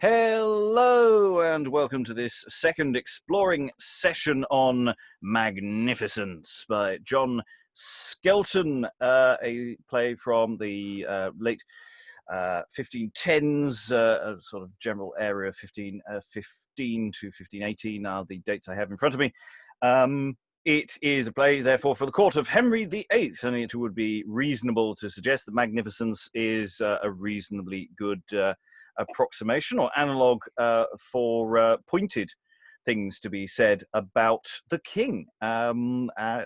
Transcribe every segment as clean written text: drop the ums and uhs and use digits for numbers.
Hello and welcome to this second exploring session on Magnificence by John Skelton, a play from the late 1510s, sort of general area, 1515 to 1518 are the dates I have in front of me. It is a play, therefore, for the court of Henry VIII, and it would be reasonable to suggest that Magnificence is a reasonably good approximation or analogue for pointed things to be said about the king,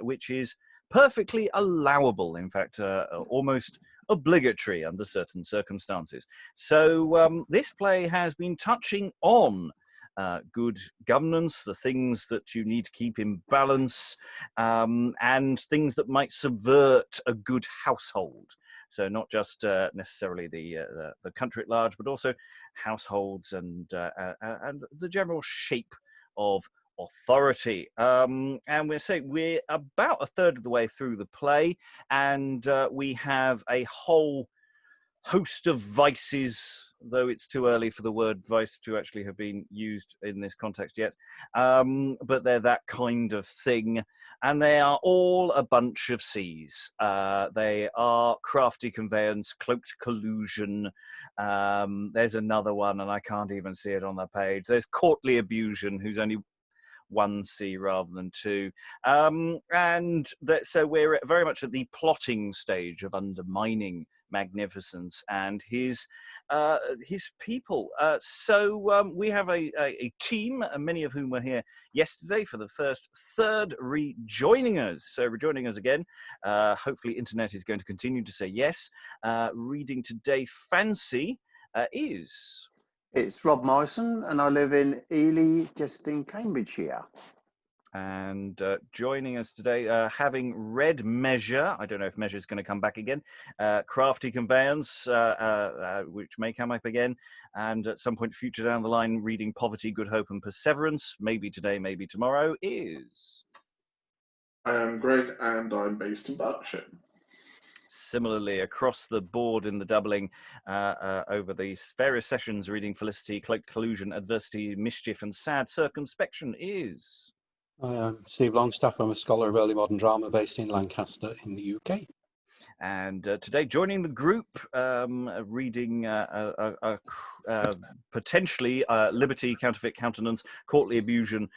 which is perfectly allowable, in fact, almost obligatory under certain circumstances. So this play has been touching on good governance, the things that you need to keep in balance, and things that might subvert a good household. So not just necessarily the country at large, but also households and the general shape of authority. And we're about a third of the way through the play, and we have a whole host of vices, though it's too early for the word vice to actually have been used in this context yet, but they're that kind of thing, and they are all a bunch of C's. They are Crafty, Conveyance, Cloaked, Colusion. There's another one, and I can't even see it on the page. There's Courtly Abusion, who's only one C rather than two, so we're very much at the plotting stage of undermining Magnificence and his people. So we have a team, many of whom were here yesterday for the first third, rejoining us. So rejoining us again. Hopefully, internet is going to continue to say yes. Reading today, Fancy is. It's Rob Myson, and I live in Ely, just in Cambridgeshire. And joining us today, having read Measure, I don't know if Measure is going to come back again, Crafty, Conveyance, which may come up again, and at some point future down the line, reading Poverty, Good Hope and Perseverance, maybe today, maybe tomorrow, is... I am Greg, and I'm based in Berkshire. Similarly, across the board in the doubling over the various sessions, reading Felicity, Cloaked, Colusion, Adversity, Mischief and Sad Circumspection is... I am Steve Longstaffe. I'm a scholar of early modern drama based in Lancaster in the UK. And today, joining the group, reading potentially Liberty, Counterfeit Countenance, Courtly Abusion,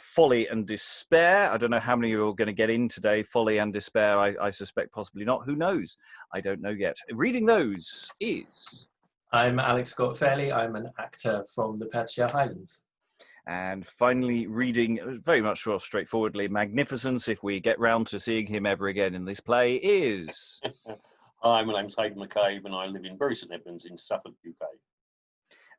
Folly and Despair. I don't know how many of you are going to get in today, Folly and Despair. I suspect possibly not. Who knows? I don't know yet. Reading those is... I'm Alex Scott Fairley. I'm an actor from the Perthshire Highlands. And finally, reading very much more straightforwardly, Magnificence, if we get round to seeing him ever again in this play, is... Hi, my name's Heydn, McCabe, and I live in Bury St Edmunds in Suffolk, UK.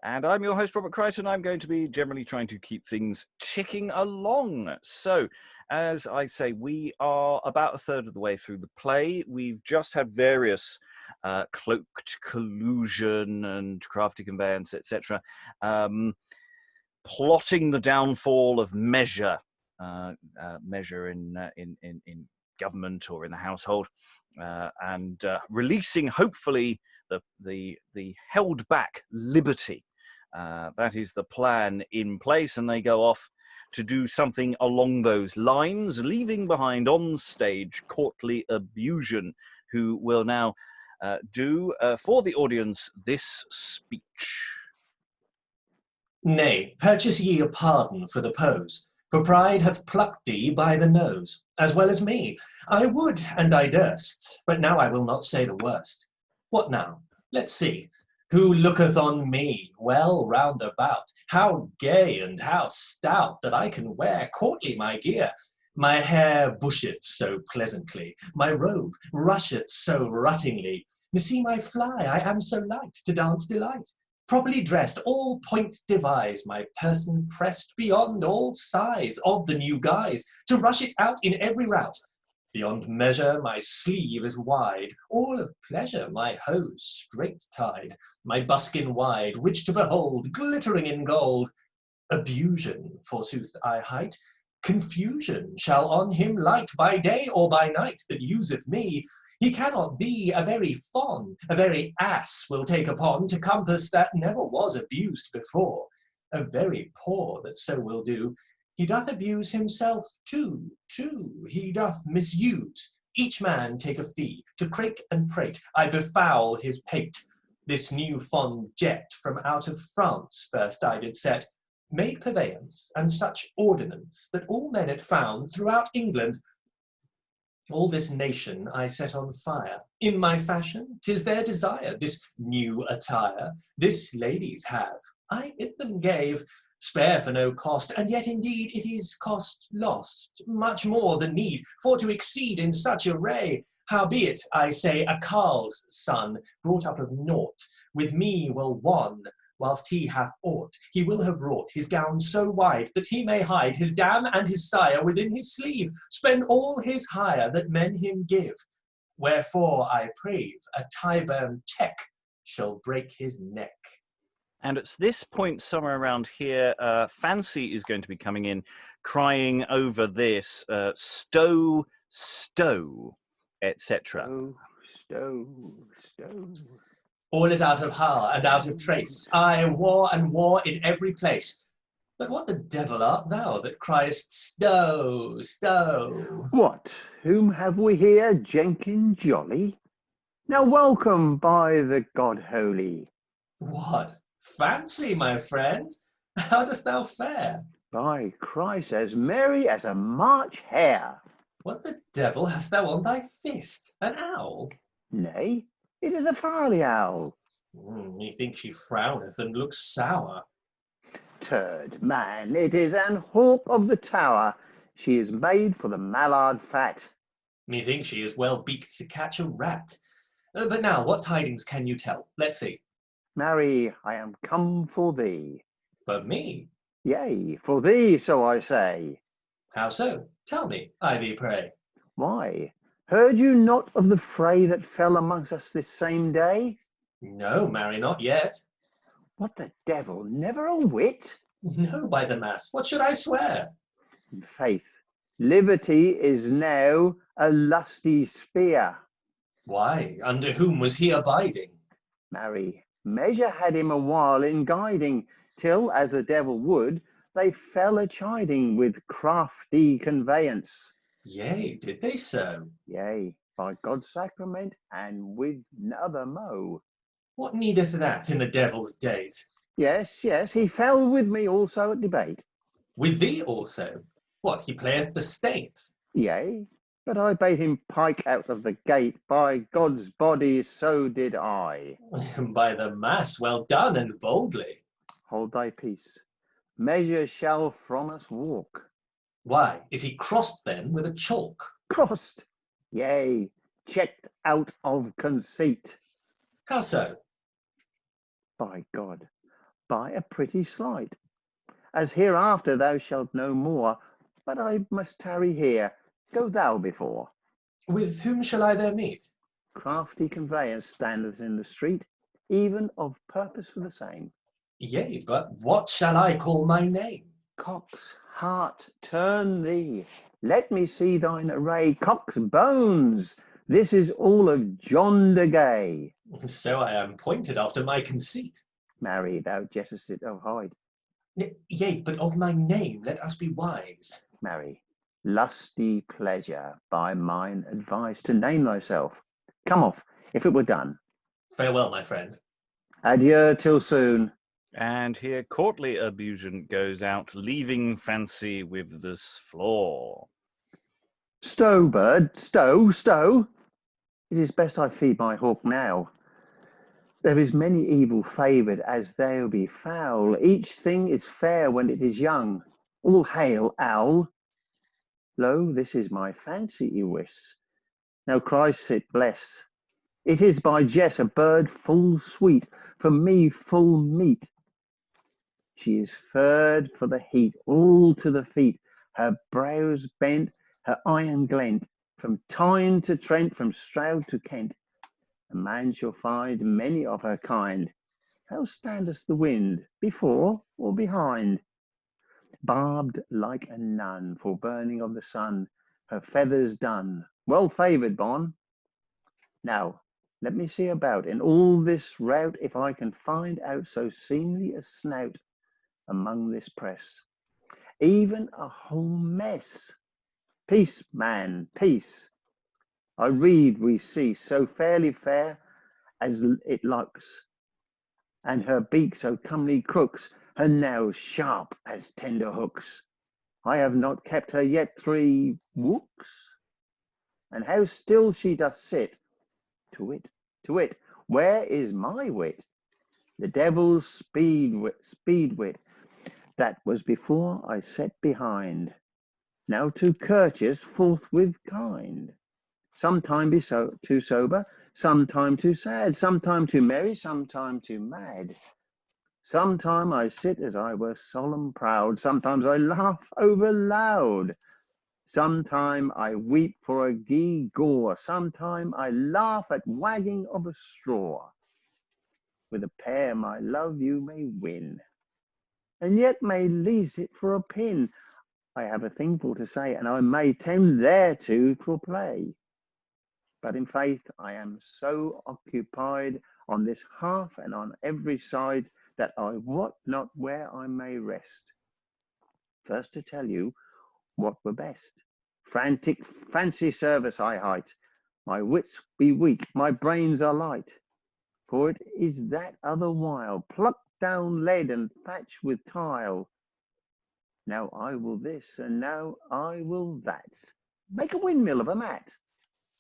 And I'm your host, Robert Crighton. I'm going to be generally trying to keep things ticking along. So, as I say, we are about a third of the way through the play. We've just had various Cloaked, Colusion and Crafty, Conveyance, etc., plotting the downfall of Measure in government or in the household, and releasing hopefully the held back Liberty. That is the plan in place, and they go off to do something along those lines, leaving behind on stage Courtly Abusion, who will now do for the audience this speech. Nay, purchase ye a pardon for the pose, for pride hath plucked thee by the nose, as well as me. I would, and I durst, but now I will not say the worst. What now? Let's see. Who looketh on me, well round about? How gay and how stout, that I can wear courtly my gear. My hair busheth so pleasantly, my robe rusheth so ruttingly. See my fly, I am so light, to dance delight. Properly dressed, all point devised, my person pressed beyond all size of the new guise, to rush it out in every rout. Beyond measure my sleeve is wide, all of pleasure my hose straight tied, my buskin wide, rich to behold, glittering in gold. Abusion, forsooth, I hight, confusion shall on him light by day or by night that useth me. He cannot thee a very fawn, a very ass will take upon to compass that never was abused before. A very poor that so will do. He doth abuse himself too, he doth misuse. Each man take a fee, to crake and prate, I befoul his pate. This new fond jet from out of France first I did set, made purveyance and such ordinance that all men it found throughout England. All this nation I set on fire. In my fashion, 'tis their desire, this new attire. This ladies have, I it them gave, spare for no cost, and yet indeed it is cost lost, much more than need, for to exceed in such array. Howbeit, I say, a carle's son, brought up of naught, with me will won, whilst he hath aught, he will have wrought his gown so wide that he may hide his dam and his sire within his sleeve, spend all his hire that men him give. Wherefore I prave a Tyburn check shall break his neck. And at this point, somewhere around here, Fancy is going to be coming in, crying over this, stow, stow, etc. Stow, stow. All is out of har and out of trace, aye, war and war in every place. But what the devil art thou that criest stow, stow? What? Whom have we here, Jenkin Jolly? Now welcome by the God Holy. What? Fancy, my friend? How dost thou fare? By Christ, as merry as a March hare. What the devil hast thou on thy fist? An owl? Nay, it is a Farley owl. Methinks she frowneth and looks sour. Turd, man, it is an hawk of the tower. She is made for the mallard fat. Methinks she is well beaked to catch a rat. But now, what tidings can you tell? Let's see. Marry, I am come for thee. For me? Yea, for thee, so I say. How so? Tell me, I thee pray. Why, heard you not of the fray that fell amongst us this same day? No, marry, not yet. What the devil, never a whit? No, by the mass, what should I swear? In faith, liberty is now a lusty spear. Why, under whom was he abiding? Marry, measure had him a while in guiding, till, as the devil would, they fell a chiding with crafty conveyance. Yea, did they so? Yea, by God's sacrament, and with n'other mo. What needeth that in the devil's date? Yes, yes, he fell with me also at debate. With thee also? What, he playeth the state? Yea, but I bade him pike out of the gate. By God's body, so did I. By the mass, well done and boldly. Hold thy peace. Measure shall from us walk. Why, is he crossed then with a chalk? Crossed, yea, checked out of conceit. How so? By God, by a pretty sleight. As hereafter thou shalt know more, but I must tarry here. Go thou before. With whom shall I there meet? Crafty conveyance standeth in the street, even of purpose for the same. Yea, but what shall I call my name? Cock's heart, turn thee. Let me see thine array. Cock's bones, this is all of John de Gay. So I am pointed after my conceit. Marry, thou jettest it of Hyde. Yea, but of my name let us be wise. Marry, lusty pleasure by mine advice to name thyself. Come off, if it were done. Farewell, my friend. Adieu till soon. And here courtly Abusion goes out, leaving Fancy with this floor. Stow, bird, stow, stow. It is best I feed my hawk now. There is many evil favoured as there be foul. Each thing is fair when it is young. All hail, owl. Lo, this is my fancy you wis. Now Christ it bless. It is by Jess a bird full sweet, for me full meat. She is furred for the heat, all to the feet, her brows bent, her iron glent, from Tyne to Trent, from Stroud to Kent. A man shall find many of her kind. How standeth the wind, before or behind? Barbed like a nun for burning of the sun, her feathers done. Well favoured, Bon. Now, let me see about in all this rout if I can find out so seemly a snout among this press. Even a whole mess. Peace, man, peace. I read we see so fairly fair as it looks, and her beak so comely crooks, her nails sharp as tender hooks. I have not kept her yet 3 wooks, and how still she doth sit. To it, where is my wit? The devil's speed wit, that was before I set behind. Now to courteous forthwith kind. Sometime be so too sober, sometime too sad, sometime too merry, sometime too mad. Sometime I sit as I were solemn proud, sometimes I laugh over loud. Sometime I weep for a gee-gaw, sometime I laugh at wagging of a straw. With a pear, my love, you may win, and yet may lease it for a pin. I have a thing for to say, and I may tend thereto for play. But in faith, I am so occupied on this half and on every side that I wot not where I may rest. First to tell you what were best. Frantic fancy service I height. My wits be weak, my brains are light. For it is that other while, pluck down lead and thatch with tile. Now I will this, and now I will that. Make a windmill of a mat.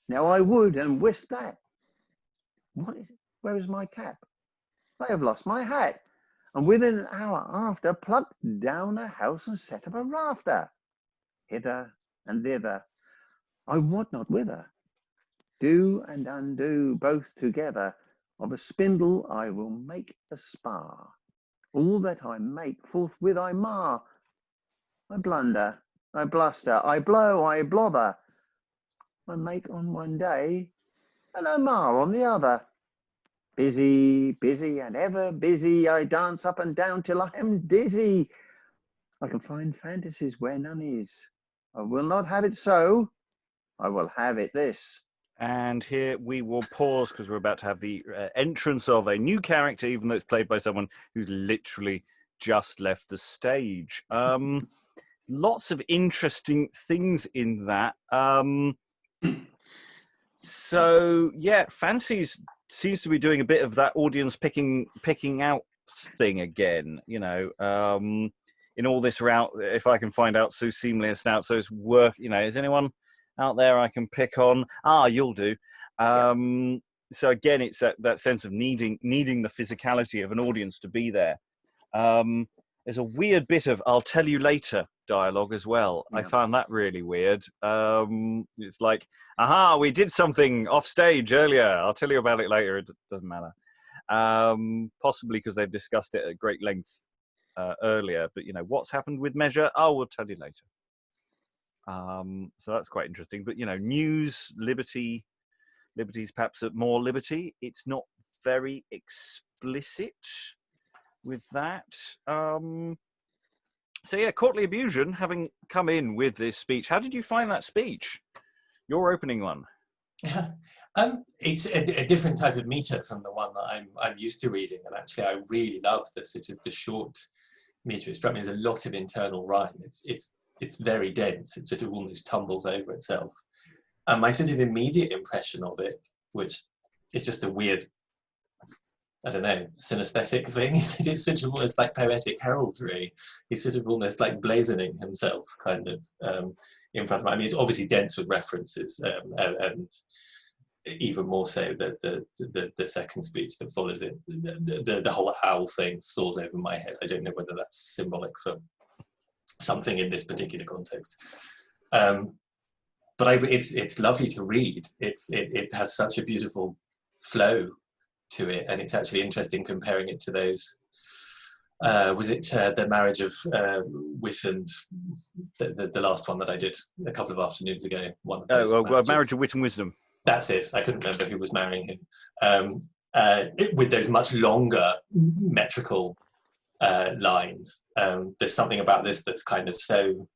Now I would and wist that. What is it? Where is my cap? I have lost my hat, and within an hour after plucked down a house and set up a rafter. Hither and thither, I wot not whither. Do and undo both together. Of a spindle I will make a spar. All that I make forthwith I mar. I blunder, I bluster, I blow, I blobber. I make on one day, and I mar on the other. Busy, busy, and ever busy, I dance up and down till I am dizzy. I can find fantasies where none is. I will not have it so. I will have it this. And here we will pause because we're about to have the entrance of a new character, even though it's played by someone who's literally just left the stage. Lots of interesting things in that. So yeah, Fancies seems to be doing a bit of that audience picking out thing again. You know, in all this route, if I can find out so seemingly a snout, so it's work. You know, is anyone out there I can pick on? You'll do. So again, it's that sense of needing the physicality of an audience to be there. There's a weird bit of "I'll tell you later" dialogue as well. Yeah. I found that really weird. It's like, we did something off stage earlier. I'll tell you about it later. It doesn't matter. Possibly because they've discussed it at great length earlier. But you know, what's happened with Measure? We'll tell you later. So that's quite interesting. But you know, news, liberty's perhaps at more liberty. It's not very explicit with that. So yeah, Courtly Abusion, having come in with this speech, how did you find that speech? Your opening one. It's a different type of meter from the one that I'm used to reading, and actually I really love the sort of the short meter. It struck me as a lot of internal rhyme. It's very dense. It sort of almost tumbles over itself. And my sort of immediate impression of it, which is just a weird, I don't know, synesthetic thing, it's sort of almost like poetic heraldry. He's sort of almost like blazoning himself kind of in front of me. I mean, it's obviously dense with references, and even more so the second speech that follows it. The whole owl thing soars over my head. I don't know whether that's symbolic for something in this particular context. But it's lovely to read. It has such a beautiful flow to it, and it's actually interesting comparing it to those. Was it the marriage of Wit and the last one that I did a couple of afternoons ago? One of those. Marriage of Wit and Wisdom. That's it. I couldn't remember who was marrying him. With those much longer metrical lines. There's something about this that's kind of so.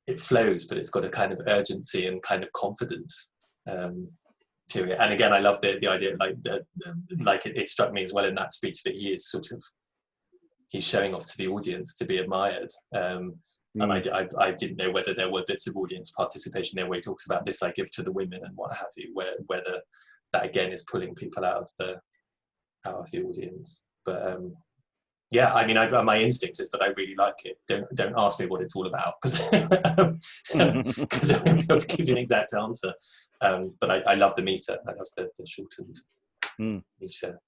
It flows, but it's got a kind of urgency and kind of confidence. to it. And again, I love the idea, like it struck me as well in that speech that he is he's showing off to the audience to be admired. And I didn't know whether there were bits of audience participation there where he talks about this I give to the women and what have you, whether that again is pulling people out of the audience. But yeah, I mean, my instinct is that I really like it. Don't ask me what it's all about, because I won't be able to give you an exact answer. But I love the meter. I love the shortened meter.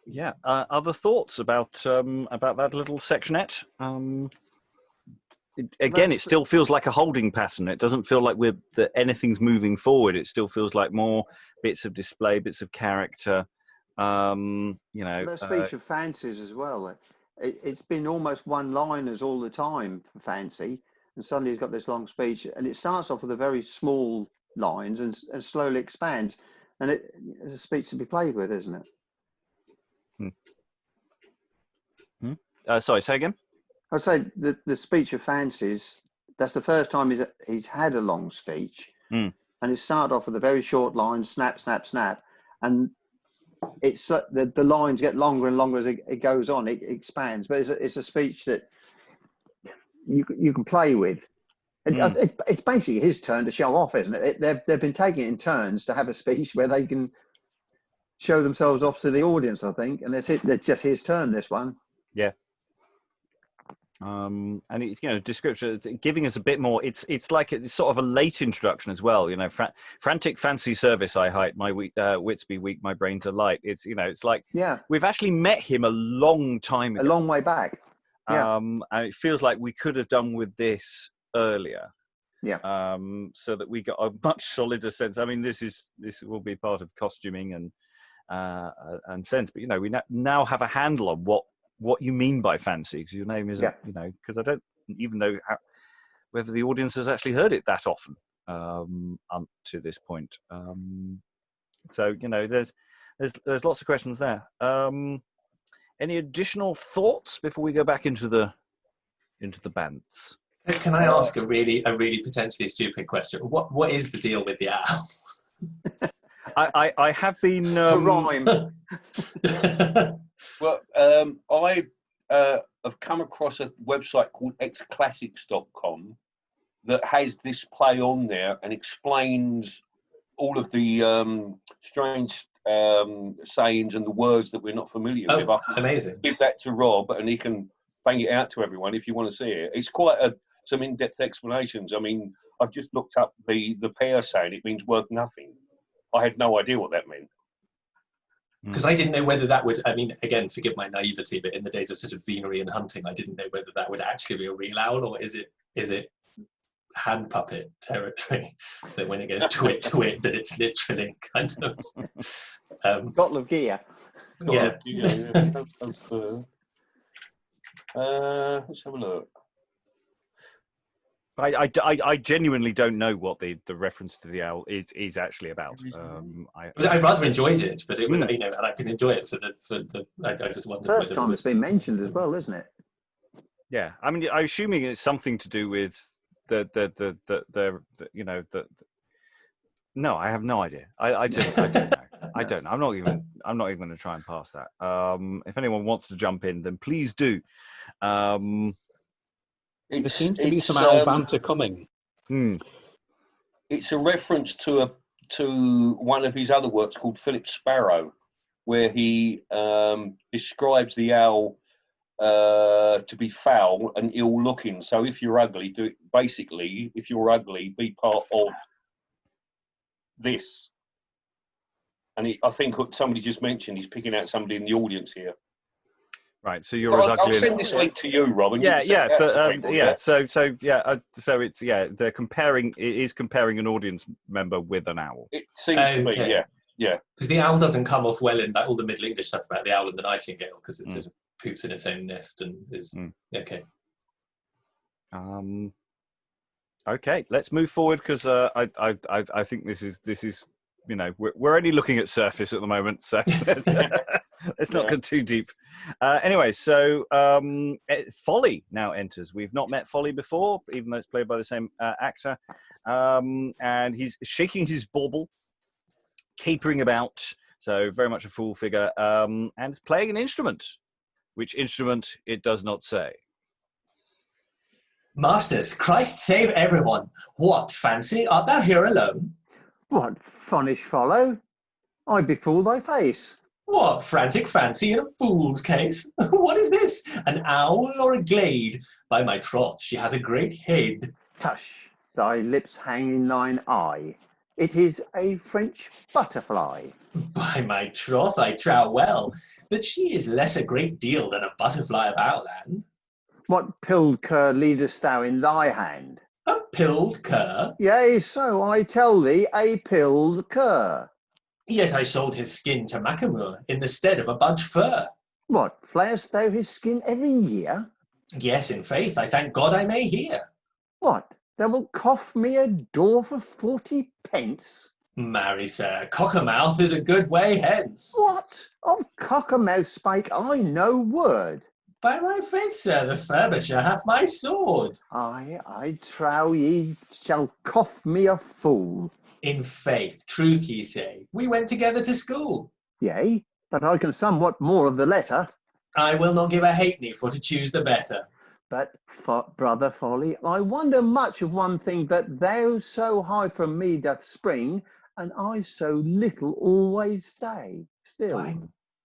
Yeah. Other thoughts about that little sectionette? Again, it still feels like a holding pattern. It doesn't feel like that anything's moving forward. It still feels like more bits of display, bits of character. The speech of fancies as well. It's been almost one-liners all the time for Fancy, and suddenly he's got this long speech, and it starts off with a very small lines and slowly expands, and it's a speech to be played with, isn't it? Sorry, say again. I'd say the speech of fancies, that's the first time he's had a long speech, and it started off with a very short line, snap, snap, snap, and it's the lines get longer and longer as it goes on. It expands, but it's a speech that you can play with. It's basically his turn to show off, isn't it? They've been taking it in turns to have a speech where they can show themselves off to the audience, I think, and it's just his turn, this one. Yeah. And it's, description, giving us a bit more. It's like it's sort of a late introduction as well. Frantic fancy service I height, my wits be weak, my brains are light. It's it's like we've actually met him a long time ago, a long way back. Yeah. And it feels like we could have done with this earlier. Yeah. So that we got a much solider sense. I mean, this will be part of costuming and sense, but we now have a handle on what you mean by fancy, because your name isn't, because I don't even know whether the audience has actually heard it that often up to this point. So there's lots of questions there. Any additional thoughts before we go back into the bands? Can I ask a really potentially stupid question? What is the deal with the owl? I have been rhyme. Well, I have come across a website called xclassics.com that has this play on there and explains all of the strange sayings and the words that we're not familiar with. Amazing. Give that to Rob and he can bang it out to everyone if you want to see it. It's quite some in-depth explanations. I mean, I've just looked up the pair saying it means worth nothing. I had no idea what that meant. Because I didn't know whether that would, I mean, again, forgive my naivety, but in the days of sort of venery and hunting, I didn't know whether that would actually be a real owl, or is it hand puppet territory, that when it goes twit, that it's literally kind of... Bottle of gear. Yeah. Let's have a look. I genuinely don't know what the reference to the owl is actually about. I rather enjoyed it, but it was and I can enjoy it for the. I just wondered. First time it's been mentioned as well, isn't it? Yeah, I mean, I'm assuming it's something to do with the No, I have no idea. I don't know. I don't know. I'm not even going to try and pass that. If anyone wants to jump in, then please do. There seems to be some owl banter coming. It's a reference to one of his other works called Philip Sparrow, where he describes the owl to be foul and ill-looking. So if you're ugly, if you're ugly, be part of this. And I think somebody just mentioned he's picking out somebody in the audience here. Right, so you're as ugly. I'll send this link to you, Rob. And So it's they're comparing. It is comparing an audience member with an owl. It seems to be, yeah. Because the owl doesn't come off well in all the Middle English stuff about the owl and the nightingale, because it sort of poops in its own nest and is okay. Okay, let's move forward, because I think this is we're only looking at surface at the moment, so. Let's not go too deep. Anyway, so Folly now enters. We've not met Folly before, even though it's played by the same actor. and he's shaking his bauble, capering about, so very much a fool figure, and playing an instrument. Which instrument, it does not say. Masters, Christ save everyone. What, fancy, art thou here alone? What fonish follow? I befool thy face. What frantic fancy in a fool's case? What is this, an owl or a glade? By my troth, she hath a great head. Tush, thy lips hang in thine eye. It is a French butterfly. By my troth, I trow well, but she is less a great deal than a butterfly of our land. What pilled cur leadest thou in thy hand? A pilled cur? Yea, so I tell thee, a pilled cur. Yet I sold his skin to Macamur in the stead of a budge fur. What, flayest thou his skin every year? Yes, in faith, I thank God I may hear. What, thou wilt cough me a door for 40 pence? Marry, sir, cockermouth is a good way hence. What? Of cockermouth spake I no word. By my faith, sir, the furbisher hath my sword. I trow ye shall cough me a fool. In faith, truth ye say, we went together to school. Yea, but I can somewhat more of the letter. I will not give a halfpenny for to choose the better. But, brother Folly, I wonder much of one thing, that thou so high from me doth spring, and I so little always stay still. By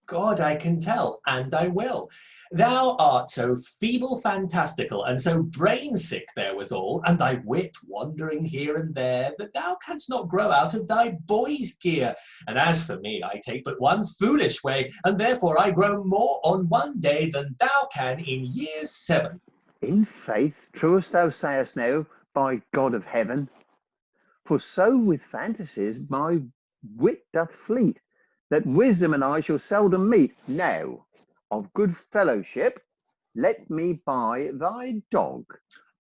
God, I can tell, and I will. Thou art so feeble fantastical, and so brain-sick therewithal, and thy wit wandering here and there, that thou canst not grow out of thy boy's gear. And as for me, I take but one foolish way, and therefore I grow more on one day than thou can in years 7. In faith, true as thou sayest now, by God of heaven. For so with fantasies my wit doth fleet, that wisdom and I shall seldom meet. Now, of good fellowship, let me buy thy dog.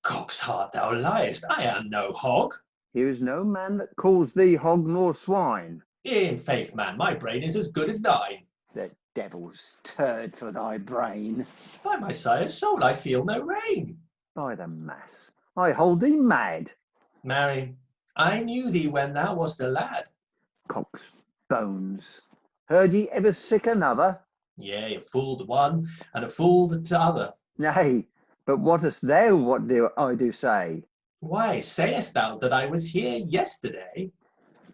Cock's heart, thou liest, I am no hog. Here is no man that calls thee hog nor swine. In faith, man, my brain is as good as thine. The devil's turd for thy brain. By my sire's soul, I feel no rain. By the mass, I hold thee mad. Marry, I knew thee when thou wast a lad. Cock's bones. Heard ye ever sick another? Yea, a fool the one, and a fool the t'other. Nay, but wottest thou what I do say? Why, sayest thou that I was here yesterday?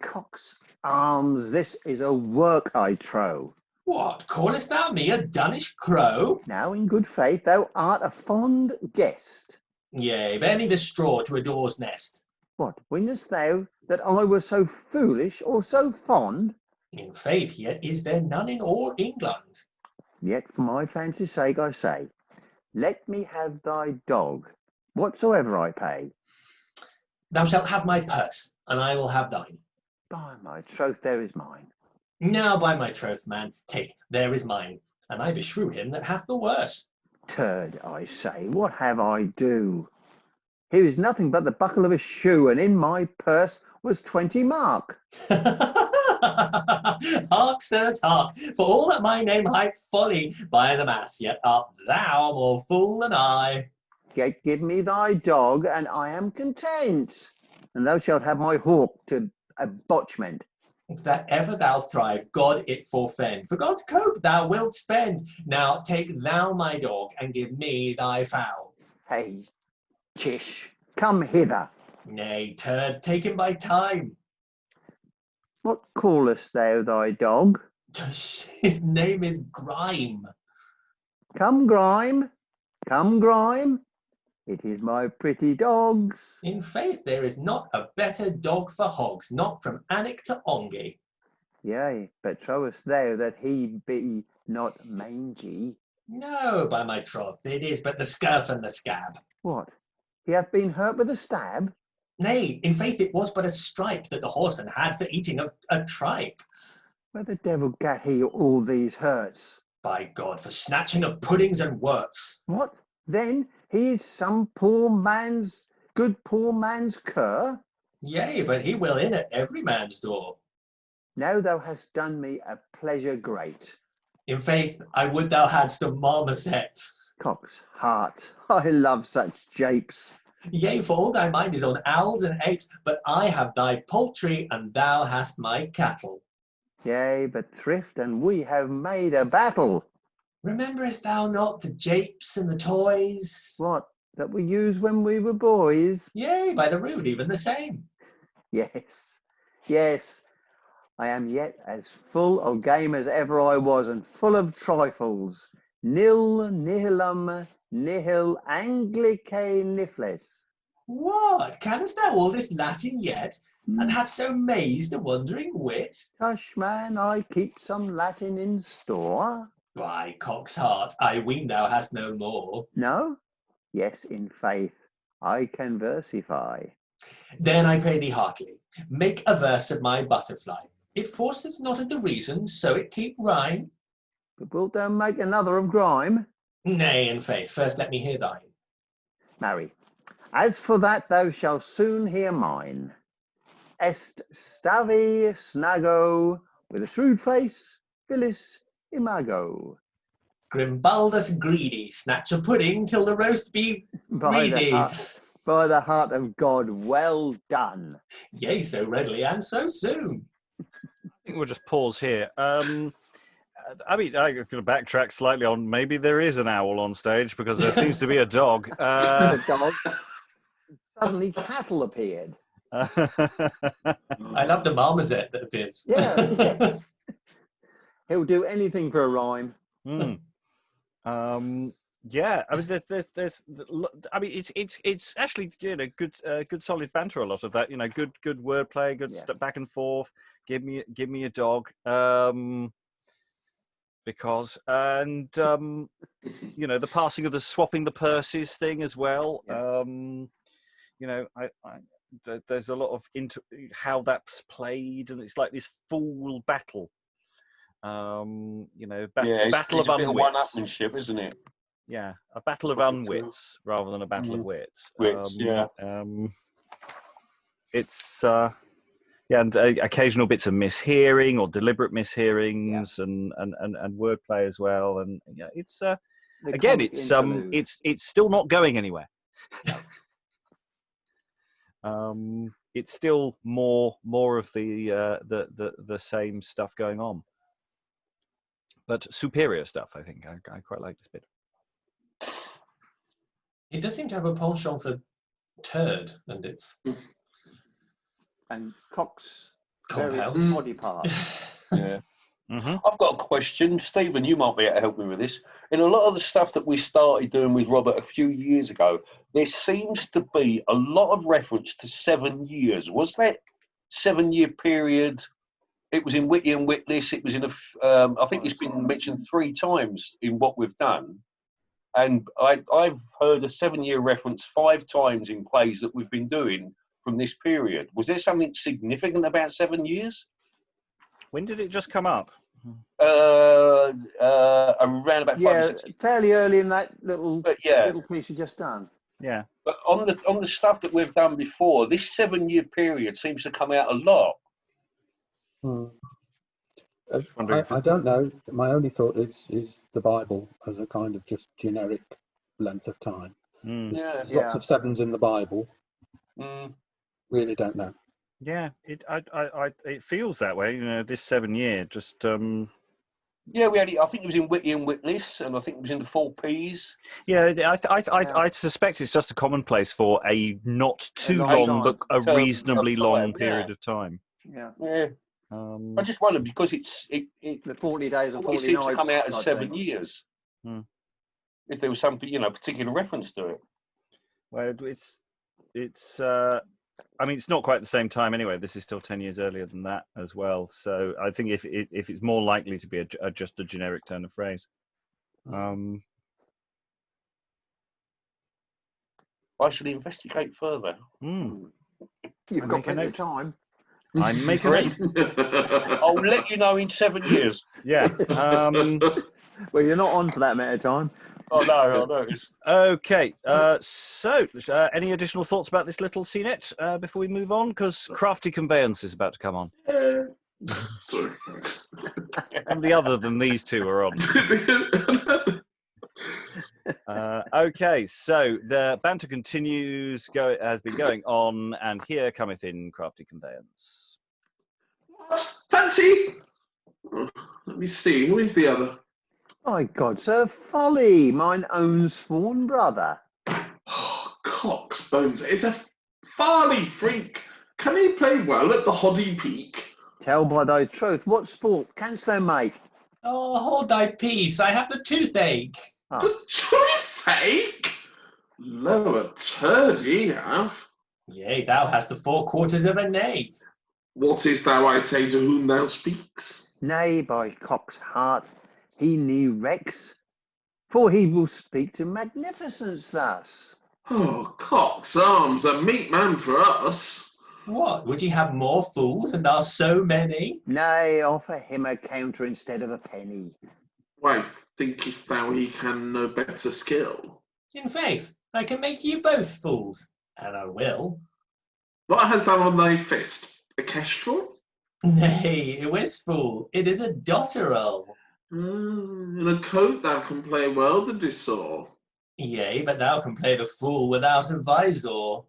Cock's arms, this is a work, I trow. What, callest thou me a dunnish crow? Now, in good faith, thou art a fond guest. Yea, bear me the straw to a door's nest. What, weenest thou that I were so foolish or so fond? In faith, yet is there none in all England. Yet for my fancy's sake I say, let me have thy dog, whatsoever I pay. Thou shalt have my purse, and I will have thine. By my troth, there is mine. Now, by my troth, man, take, there is mine, and I beshrew him that hath the worse. Turd, I say, what have I do? Here is nothing but the buckle of a shoe, and in my purse was 20 mark. Hark, sirs, hark, for all that my name hight Folly, by the mass, yet art thou more fool than I. Yet give me thy dog, and I am content, and thou shalt have my hawk to a botchment. That ever thou thrive, God it forfend. For God's cope thou wilt spend. Now take thou my dog, and give me thy fowl. Hey, Kish, come hither. Nay, turd, take him by time. What callest thou thy dog? His name is Grime. Come, Grime, come, Grime. It is my pretty dogs. In faith, there is not a better dog for hogs, not from Alnwick to Ongi. Yea, but trowest thou that he be not mangy? No, by my troth, it is but the scurf and the scab. What? He hath been hurt with a stab? Nay, in faith, it was but a stripe that the whoreson had for eating of a tripe. Where the devil gat he all these hurts? By God, for snatching of puddings and worts. What? Then he is some good poor man's cur? Yea, but he will in at every man's door. Now thou hast done me a pleasure great. In faith, I would thou hadst a marmoset. Cock's heart, I love such japes. Yea, for all thy mind is on owls and apes, but I have thy poultry, and thou hast my cattle. Yea, but thrift and we have made a battle. Rememberest thou not the japes and the toys? What, that we used when we were boys? Yea, by the rood, even the same. Yes, yes. I am yet as full of game as ever I was, and full of trifles. Nil nihilum nihil Anglicae nifles. What? Canst thou all this Latin yet, and have so mazed the wandering wit? Tush, man, I keep some Latin in store. By cock's heart, I ween thou hast no more. No? Yes, in faith, I can versify. Then I pray thee heartily, make a verse of my butterfly. It forceth not at the reason, so it keep rhyme. But wilt thou make another of grime? Nay, in faith, first let me hear thine. Marry, as for that thou shalt soon hear mine. Est stavi snago, with a shrewd face, Phyllis imago. Grimbaldus greedy, snatch a pudding till the roast be greedy. By the heart of God, well done. Yea, so readily and so soon. I think we'll just pause here. I mean, I'm going to backtrack slightly on maybe there is an owl on stage because there seems to be a dog. The dog. Suddenly cattle appeared. I love the marmoset that appeared. Yeah, yes. He'll do anything for a rhyme. Yeah, I mean, there's I mean, it's actually, you know, good solid banter. A lot of that, you know, good wordplay, good stuff back and forth. Give me a dog, because you know, the passing of the swapping the purses thing as well. You know, there's a lot of how that's played, and it's like this fool battle. You know, battle of unwits. One-upmanship, isn't it? Yeah, a battle of unwits rather than a battle of wits. It's and occasional bits of mishearing or deliberate mishearings and wordplay as well. And yeah, it's again, it's still not going anywhere. It's still more of the same stuff going on, but superior stuff. I think I quite like this bit. It does seem to have a penchant for turd, and it's and Cox compounds body parts. Yeah. I've got a question, Stephen. You might be able to help me with this. In a lot of the stuff that we started doing with Robert a few years ago, there seems to be a lot of reference to 7 years. Was that 7 year period? It was in Witty and Witless. It was in I think it's been mentioned 3 times in what we've done. And I've heard a 7 year reference 5 times in plays that we've been doing from this period. Was there something significant about 7 years? When did it just come up? Around about 5 or 6 years. Fairly early in that little piece you just done. Yeah. But on the stuff that we've done before, this 7 year period seems to come out a lot. I don't know. My only thought is the Bible as a kind of just generic length of time. There's lots of 7s in the Bible. Really don't know. Yeah, it feels that way. You know, this 7 year just. Yeah, we had it. I think it was in Witty and Witless, and I think it was in the 4 Ps. Yeah, I suspect it's just a commonplace for a not too long, but a reasonably long period of time. Yeah. I just wonder because the 40 days or 40 seems nights to come out as 7 years. If there was something, particular reference to it. Well, it's. I mean, it's not quite the same time anyway. This is still 10 years earlier than that as well. So I think if it's more likely to be just a generic turn of phrase. I should investigate further. You've got plenty of time. I'm making it. I'll let you know in 7 years. Yeah. Well, you're not on for that amount of time. Oh, no, I noticed. Okay. So, any additional thoughts about this little scenette before we move on? Because Crafty Conveyance is about to come on. Sorry. Somebody other than these two are on. Okay, so the banter continues, has been going on, and here cometh in Crafty Conveyance. What? Fancy? Oh, let me see. Who is the other? My God, sir, Folly, mine own sworn brother. Oh, Cox bones. It's a Farley freak. Can he play well at the Hoddy Peak? Tell by thy troth, what sport canst thou make? Oh, hold thy peace, I have the toothache. The toothache? Lower turd ye have. Yea, thou hast the 4/4 of a knave. What is thou, I say, to whom thou speaks? Nay, by Cock's heart, he ne recks, for he will speak to Magnificence thus. Oh, Cock's arms, a meat man for us. What, would ye have more fools, and are so many? Nay, offer him a counter instead of a penny. Why, thinkest thou he can no better skill? In faith, I can make you both fools, and I will. What hast thou on thy fist? A kestrel? Nay, whiz fool, it is a dotterel. In a coat thou can play well the dissor. Yea, but thou can play the fool without a visor.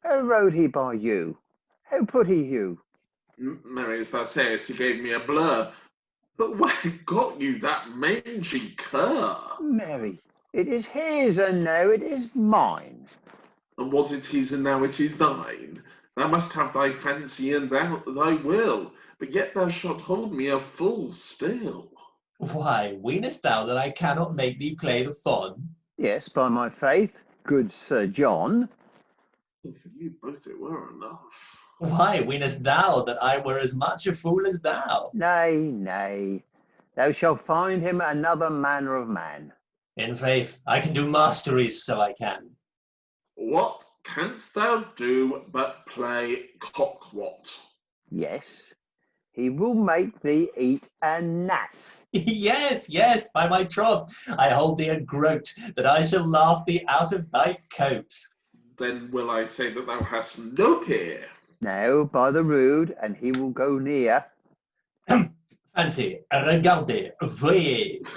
How rode he by you? How put he you? Marry, as thou sayest, he gave me a blur. But where got you that mangy cur? Mary, it is his, and now it is mine. And was it his, and now it is thine? Thou must have thy fancy and thy will, but yet thou shalt hold me a fool still. Why, weenest thou that I cannot make thee play the fawn? Yes, by my faith, good Sir John. For you both it were enough. Why, weenest thou that I were as much a fool as thou? Nay, nay, thou shalt find him another manner of man. In faith, I can do masteries, so I can. What canst thou do but play cockwot? Yes, he will make thee eat a gnat. Yes, yes, by my troth, I hold thee a groat, that I shall laugh thee out of thy coat. Then will I say that thou hast no peer. Now, by the rood, and he will go near. Fancy, regardez, voyez.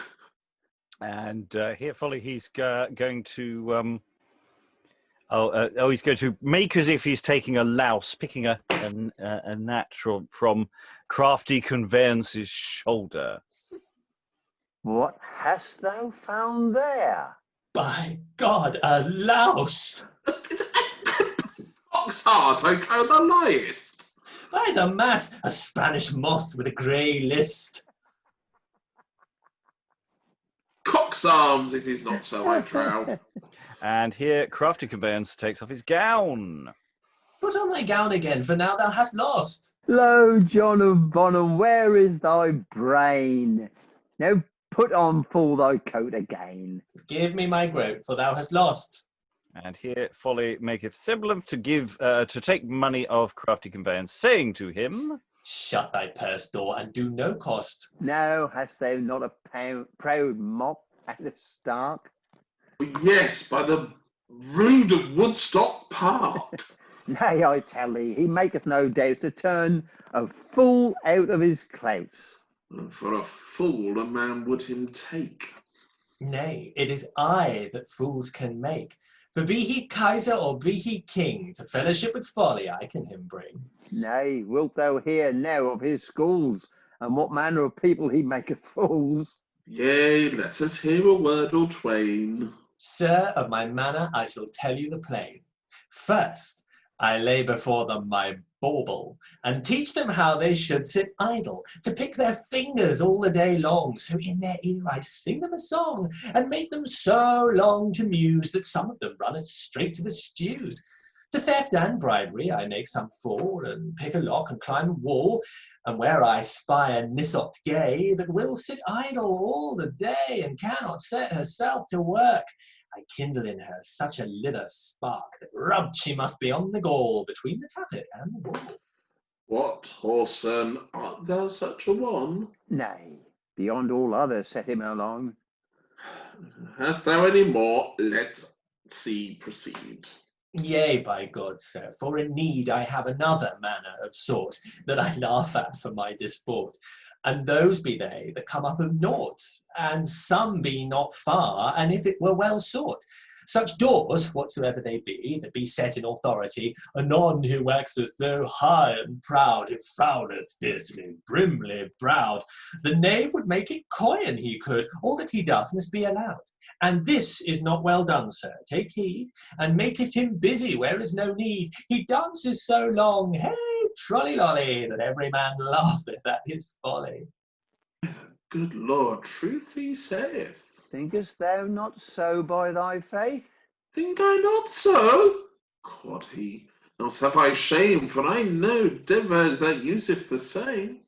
And here, Folly, he's going to he's going to make as if he's taking a louse, picking a gnat from Crafty Conveyance's shoulder. What hast thou found there? By God, a louse! Cock's heart, I trow thou liest. By the mass, a Spanish moth with a grey list. Cock's arms, it is not so, I trow. And here, Crafty Conveyance takes off his gown. Put on thy gown again, for now thou hast lost. Lo, John of Bonham, where is thy brain? Now put on full thy coat again. Give me my groat, for thou hast lost. And here, Folly maketh semblance to give to take money of Crafty Conveyance, saying to him, Shut thy purse door, and do no cost. Now hast thou not a proud mop at the stark? Yes, by the rood of Woodstock Park. Nay, I tell thee, he maketh no doubt to turn a fool out of his clouts. And for a fool a man would him take. Nay, it is I that fools can make. For be he Kaiser or be he king, to fellowship with Folly I can him bring. Nay, wilt thou hear now of his schools, and what manner of people he maketh fools? Yea, let us hear a word or twain. Sir, of my manner I shall tell you the plain. First, I lay before them my bauble, and teach them how they should sit idle, to pick their fingers all the day long. So in their ear I sing them a song, and make them so long to muse, that some of them run straight to the stews. To theft and bribery I make some fall, and pick a lock and climb a wall. And where I spy a nissot gay, that will sit idle all the day, and cannot set herself to work, I kindle in her such a lither spark, that rubbed she must be on the gall, between the tappet and the wall. What, whoreson, art thou such a one? Nay, beyond all others set him along. Hast thou any more? Let see proceed. Yea, by God, sir, for in need I have another manner of sort that I laugh at for my disport. And those be they that come up of naught, and some be not far, and if it were well sought. Such doors, whatsoever they be, that be set in authority, anon who waxeth so high and proud, who frowneth fiercely, brimly browed, the knave would make it coy an he could, all that he doth must be allowed. And this is not well done, sir, take heed, and maketh him busy where is no need. He dances so long, hey, trolly lolly, that every man laugheth at his folly. Good Lord, truth he saith. Thinkest thou not so by thy faith? Think I not so? Quod he, else have I shame, for I know divers that useth the same.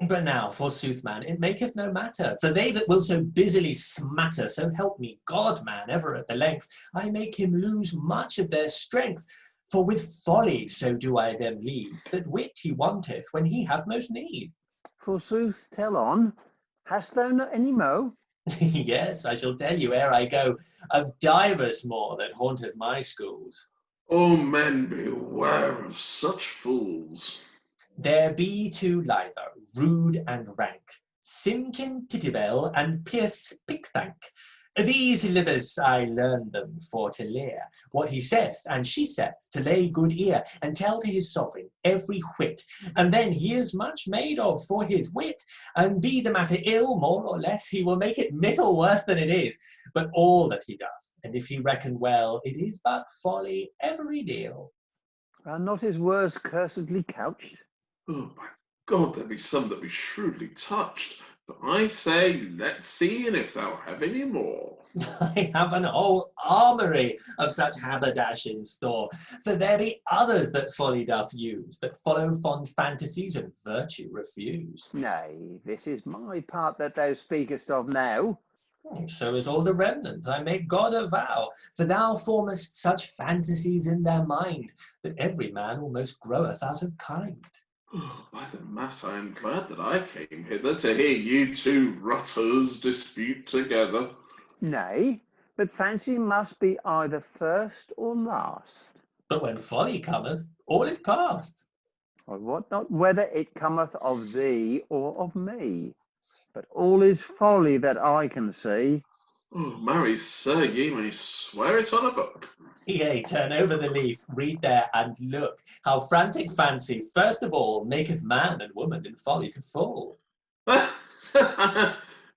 But now, forsooth, man, it maketh no matter, for they that will so busily smatter, so help me God, man, ever at the length, I make him lose much of their strength. For with folly so do I them lead, that wit he wanteth when he hath most need. Forsooth, tell on. Hast thou not any mo? Yes, I shall tell you ere I go, of divers more that haunteth my schools. O men, beware of such fools. There be two lither, rude and rank, Simkin Titibel and Pierce Pickthank. These livers I learn them for to lear what he saith and she saith, to lay good ear, and tell to his sovereign every whit, and then he is much made of for his wit, and be the matter ill more or less, he will make it mickle worse than it is, but all that he doth, and if he reckon well, it is but folly every deal. Are not his words cursedly couched? Oh, by God, there be some that be shrewdly touched. But I say, let's see, and if thou have any more. I have an whole armoury of such haberdash in store, for there be others that folly doth use, that follow fond fantasies and virtue refuse. Nay, this is my part that thou speakest of now. So is all the remnant, I make God avow, for thou formest such fantasies in their mind, that every man almost groweth out of kind. Oh, by the mass, I am glad that I came hither to hear you two rutters dispute together. Nay, but fancy must be either first or last. But when folly cometh, all is past. I wot not whether it cometh of thee or of me, but all is folly that I can see. Oh, marry, sir, ye may swear it on a book. Yea, turn over the leaf, read there, and look, how frantic fancy, first of all, maketh man and woman in folly to fall. How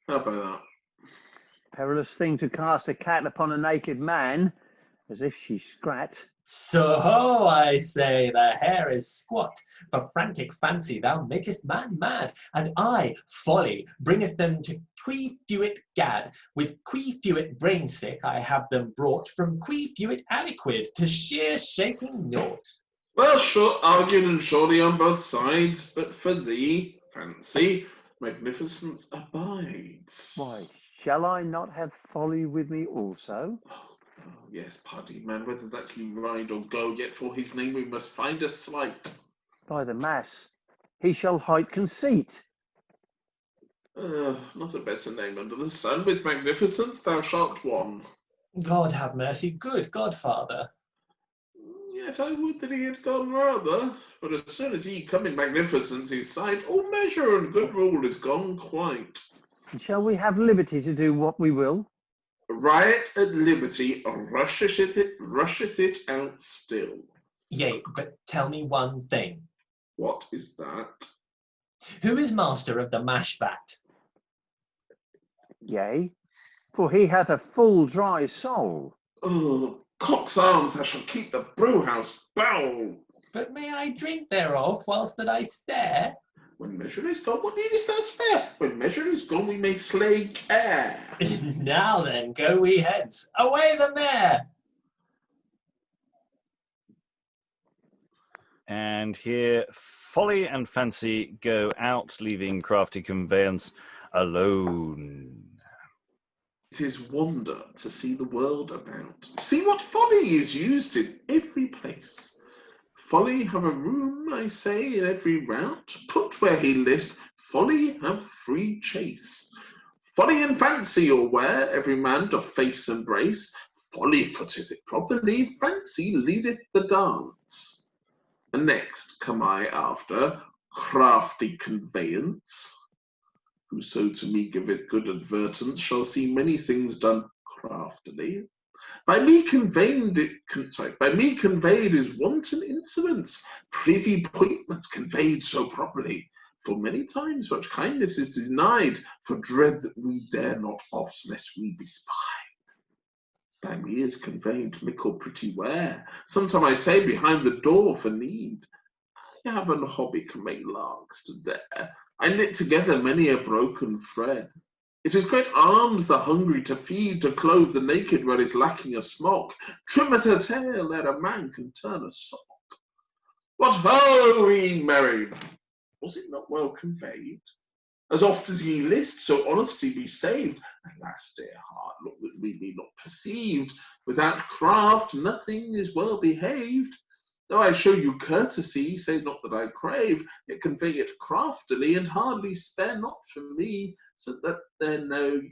about that? Perilous thing to cast a cat upon a naked man, as if she scrat. So ho, I say, the hair is squat, for frantic fancy thou makest man mad, and I, folly, bringeth them to qui fuit gad, with qui fuit brain sick I have them brought, from qui fuit aliquid to sheer shaking naught. Well, sure, argued and surely on both sides, but for thee, fancy, magnificence abides. Why, shall I not have folly with me also? Oh, yes, pardie, man, whether that he ride or go, yet for his name we must find a slight. By the mass, he shall hide conceit. Not a better name under the sun. With magnificence thou shalt one. God have mercy, good godfather. Yet I would that he had gone rather, but as soon as he come in magnificence his side, all measure and good rule is gone quite. And shall we have liberty to do what we will? Riot at liberty rusheth it out still. Yea, but tell me one thing. What is that? Who is master of the mash vat? Yea, for he hath a full dry soul. Oh, cock's arms, thou shalt keep the brewhouse foul. But may I drink thereof whilst that I stare? When measure is gone, what needest thou spare? When measure is gone, we may slay care. Now then, go we hence. Away the mare! And here, Folly and Fancy go out, leaving Crafty Conveyance alone. It is wonder to see the world about. See what folly is used in every place. Folly have a room, I say, in every rout. Put where he list, folly have free chase. Folly and fancy, or where every man doth face embrace. Folly footeth it properly, fancy leadeth the dance. And next come I after Crafty Conveyance. Whoso to me giveth good advertence shall see many things done craftily. By me conveyed is wanton insolence, privy appointments conveyed so properly. For many times much kindness is denied, for dread that we dare not oft, lest we be spied. By me is conveyed mickle pretty ware, sometime I say behind the door for need. I have an hobby can make larks to dare, I knit together many a broken thread. It is great arms the hungry to feed, to clothe the naked where is lacking a smock, trim at a tail ere a man can turn a sock. What ho, ye merry! Was it not well conveyed? As oft as ye list, so honesty be saved. Alas, dear heart, look that we be not perceived. Without craft, nothing is well behaved. Though I show you courtesy, say not that I crave, yet convey it craftily, and hardly spare not for me, so that there know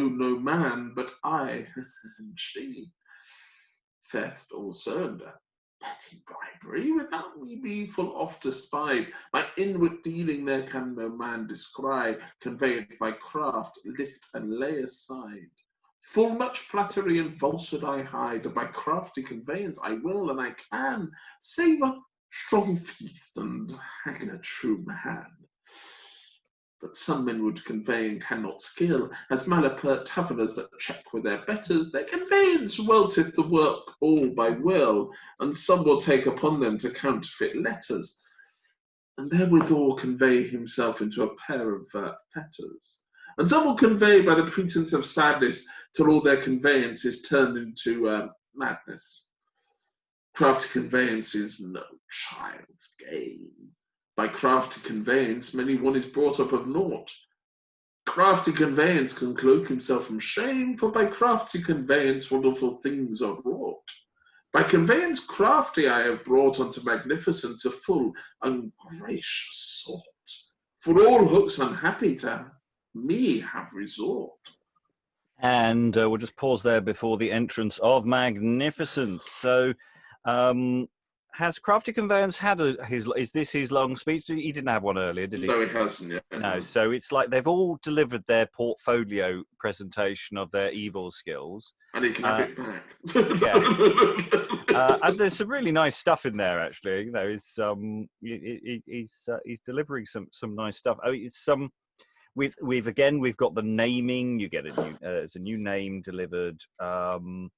no man but I and she. Theft also, and petty bribery, without we be full oft espied. My inward dealing there can no man descry, convey it by craft, lift and lay aside. Full much flattery and falsehood I hide, by crafty conveyance I will and I can savour strong faith and hang a true man. But some men would convey and cannot skill, as malapert taverners that check with their betters, their conveyance welteth the work all by will, and some will take upon them to counterfeit letters, and therewithal convey himself into a pair of fetters. And some will convey by the pretence of sadness, till all their conveyance is turned into madness. Crafty conveyance is no child's game. By crafty conveyance, many one is brought up of naught. Crafty conveyance can cloak himself from shame, for by crafty conveyance wonderful things are wrought. By conveyance crafty I have brought unto magnificence a full ungracious sort. For all hooks unhappy to me have resort. And we'll just pause there before the entrance of Magnificence. So, has Crafty Conveyance had is this his long speech? He didn't have one earlier, did he? No, he hasn't yet. No, so it's like they've all delivered their portfolio presentation of their evil skills. And he can have it back. Yeah. And there's some really nice stuff in there, actually. You know, he's delivering some nice stuff. I mean, it's we've got the naming. You get it's a new name delivered, and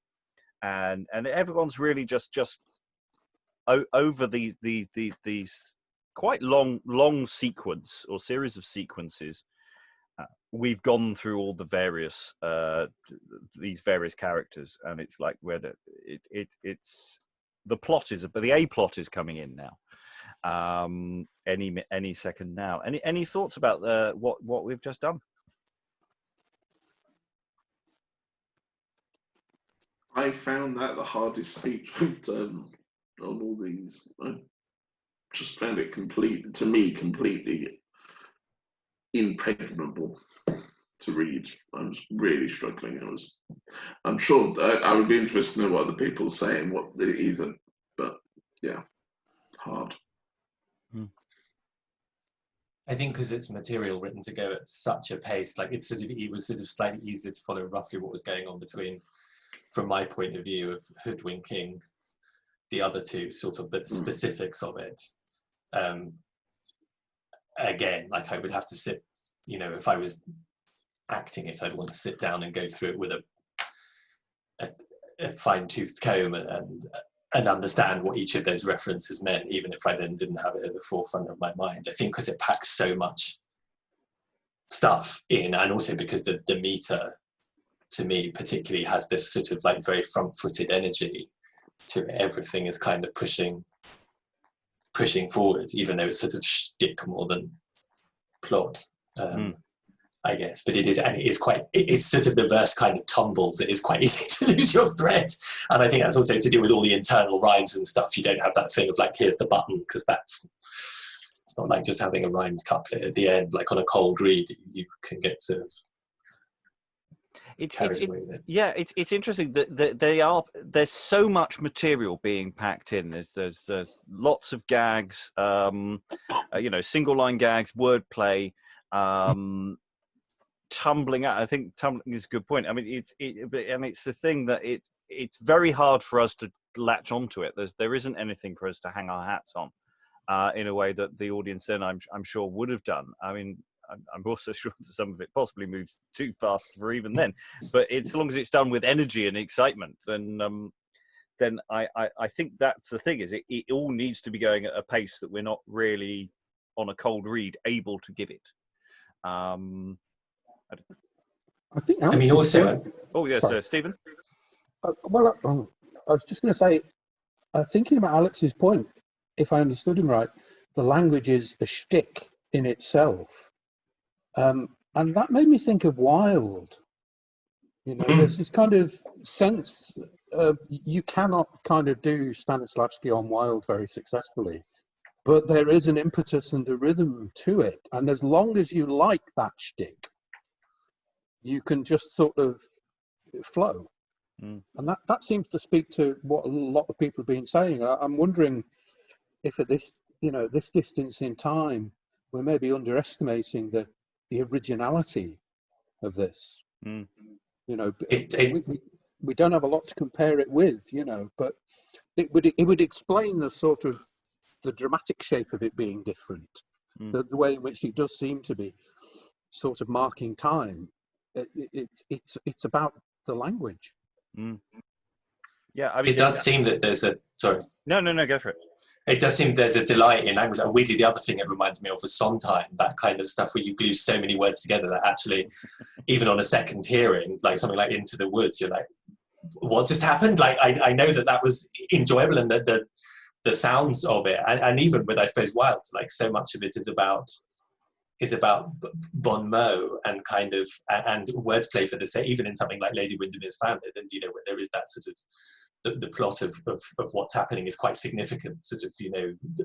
everyone's really just over these quite long sequence or series of sequences. We've gone through all the various these various characters, and it's like where it's the plot is, but the A plot is coming in now. Any second now. Any thoughts about what we've just done? I found that the hardest speech on all these. I just found it completely impregnable to read. I was really struggling. I'm sure I would be interested to know what other people say and what it is, but yeah, hard. I think because it's material written to go at such a pace, like it was sort of slightly easier to follow roughly what was going on between, from my point of view, of hoodwinking the other two, sort of, but the specifics of it. Again, like I would have to sit, you know, if I was acting it, I'd want to sit down and go through it with a fine-toothed comb and understand what each of those references meant, even if I then didn't have it at the forefront of my mind. I think because it packs so much stuff in, and also because the meter, to me particularly, has this sort of like very front-footed energy to it. Everything is kind of pushing forward, even though it's sort of shtick more than plot. I guess, but it is quite, it's sort of the verse kind of tumbles. It is quite easy to lose your thread. And I think that's also to do with all the internal rhymes and stuff. You don't have that thing of like, here's the button, because it's not like just having a rhymed couplet at the end. Like on a cold read, you can get sort of... It's interesting that there's so much material being packed in. There's lots of gags, single line gags, wordplay, tumbling out. I think tumbling is a good point. I mean, it's the thing that it's very hard for us to latch onto it. There isn't anything for us to hang our hats on in a way that the audience then I'm sure would have done. I mean, I'm also sure that some of it possibly moves too fast for even then. But as long as it's done with energy and excitement, then I think that's the thing. Is it all needs to be going at a pace that we're not really on a cold read able to give it. I think. I mean, also. Oh yes, Stephen. I was just going to say, thinking about Alex's point, if I understood him right, the language is a shtick in itself. And that made me think of Wilde. There's this kind of sense you cannot kind of do Stanislavski on Wilde very successfully, but there is an impetus and a rhythm to it. And as long as you like that shtick, you can just sort of flow. And that seems to speak to what a lot of people have been saying. I'm wondering if at this distance in time, we're maybe underestimating the originality of this. We don't have a lot to compare it with, but it would explain the sort of the dramatic shape of it being different, the way in which it does seem to be sort of marking time. It's about the language. Yeah, I mean, it does seem that there's a No, go for it. It does seem there's a delight in language. And weirdly, the other thing it reminds me of was Sondheim, that kind of stuff where you glue so many words together that actually, even on a second hearing, like something like Into the Woods, you're like, what just happened? Like, I know that was enjoyable and the sounds of it. And even with, I suppose, Wilde, like so much of it is about bon mot and kind of and wordplay for the sake. Even in something like Lady Windermere's Fan, where there is that sort of the plot of what's happening is quite significant, sort of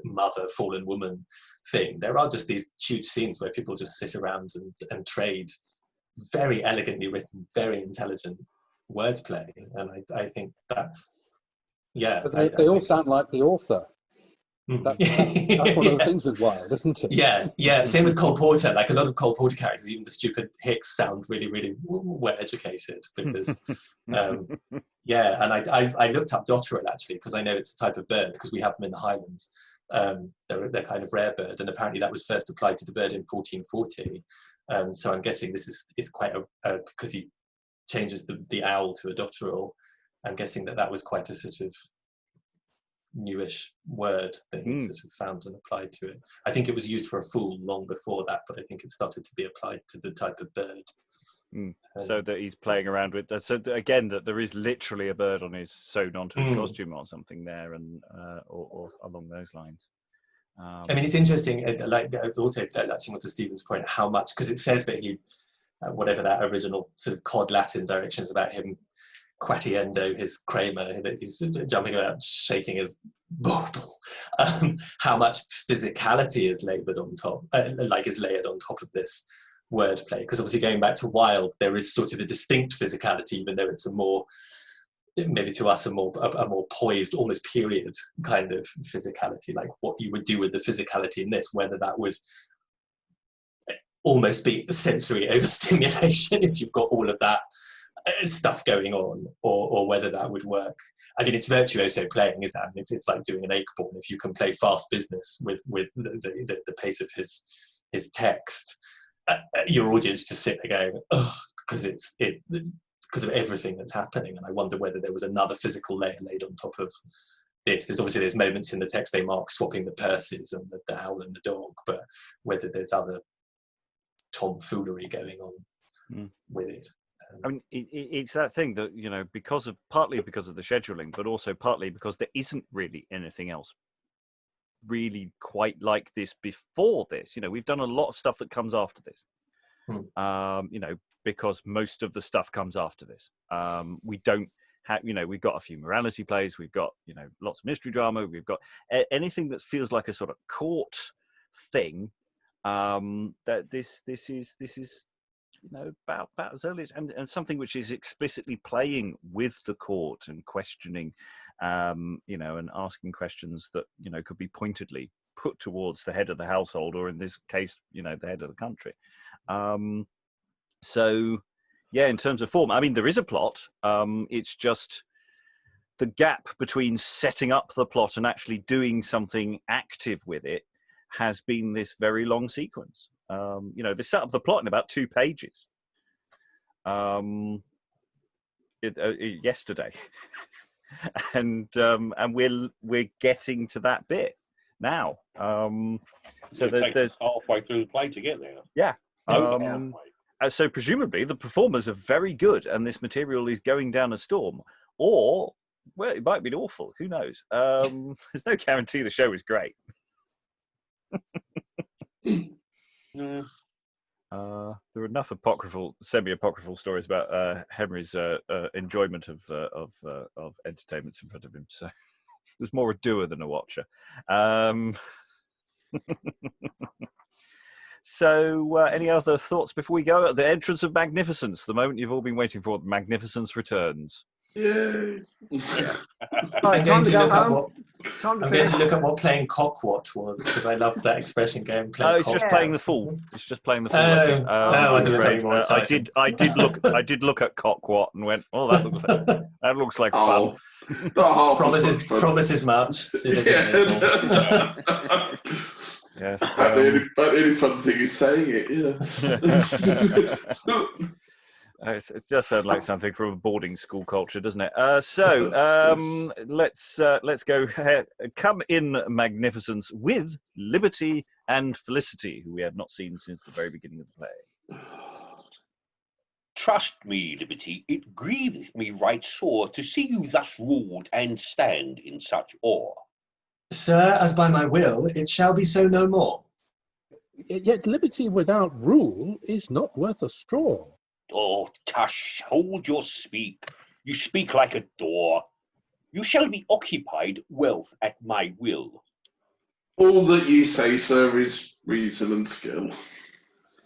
mother fallen woman thing. There are just these huge scenes where people just sit around and trade very elegantly written, very intelligent wordplay, and I think that's But they all sound like the author. That's one of the things with Wilde, isn't it? Yeah. Same with Cole Porter. Like a lot of Cole Porter characters, even the stupid Hicks sound really, really well educated because, and I looked up dotterel actually because I know it's a type of bird because we have them in the Highlands. They're kind of rare bird, and apparently that was first applied to the bird in 1440. So I'm guessing this is quite because he changes the owl to a dotterel. I'm guessing that was quite a sort of newish word that he sort of found and applied to it. I think it was used for a fool long before that, but I think it started to be applied to the type of bird. So that he's playing around with that. So again, that there is literally a bird sewn onto his costume or something there, and or along those lines. I mean, it's interesting. Like also latching onto Stephen's point, how much because it says that he, whatever that original sort of cod Latin direction is about him. Quatiendo his Kramer, he's jumping around, shaking his bottle. How much physicality is labored on top, is layered on top of this wordplay? Because obviously, going back to Wilde, there is sort of a distinct physicality, even though it's maybe to us a more poised, almost period kind of physicality, like what you would do with the physicality in this, whether that would almost be sensory overstimulation if you've got all of that stuff going on, or whether that would work. I mean, it's virtuoso playing, isn't it? It's like doing an Acorn. If you can play fast business with the pace of his text, your audience just sit there going, ugh, because because of everything that's happening. And I wonder whether there was another physical layer laid on top of this. There's moments in the text they mark swapping the purses and the owl and the dog, but whether there's other tomfoolery going on with it. I mean, it's that thing that, partly because of the scheduling, but also partly because there isn't really anything else really quite like this before this. We've done a lot of stuff that comes after this, because most of the stuff comes after this. We don't have, we've got a few morality plays, we've got, lots of mystery drama, we've got anything that feels like a sort of court thing. That this is about as early as, and something which is explicitly playing with the court and questioning, and asking questions that, could be pointedly put towards the head of the household, or in this case, the head of the country. So, yeah, in terms of form, I mean, there is a plot. It's just the gap between setting up the plot and actually doing something active with it has been this very long sequence. They set up the plot in about 2 pages yesterday, and we're getting to that bit now. So there's halfway through the play to get there. Yeah. So presumably the performers are very good, and this material is going down a storm, or well, it might be awful. Who knows? There's no guarantee the show is great. No. There are enough semi-apocryphal stories about Henry's enjoyment of entertainments in front of him. So he was more a doer than a watcher. So, any other thoughts before we go? At the entrance of Magnificence, the moment you've all been waiting for, Magnificence returns. Yay! I'm going to look up what playing cockwat was, because I loved that expression game. It's just playing the fool. It's just playing the fool. I did look at cockwat and went, "Oh, that looks like fun." Promises much. Yes. But the only fun thing is saying it. Yeah. It does sound like something from a boarding school culture, doesn't it? Let's go ahead. Come in Magnificence with Liberty and Felicity, who we have not seen since the very beginning of the play. Trust me, Liberty, it grieveth me right sore to see you thus ruled and stand in such awe. Sir, as by my will, it shall be so no more. Yet liberty without rule is not worth a straw. Oh, tush, hold your speak. You speak like a door. You shall be occupied wealth at my will. All that ye say, sir, is reason and skill.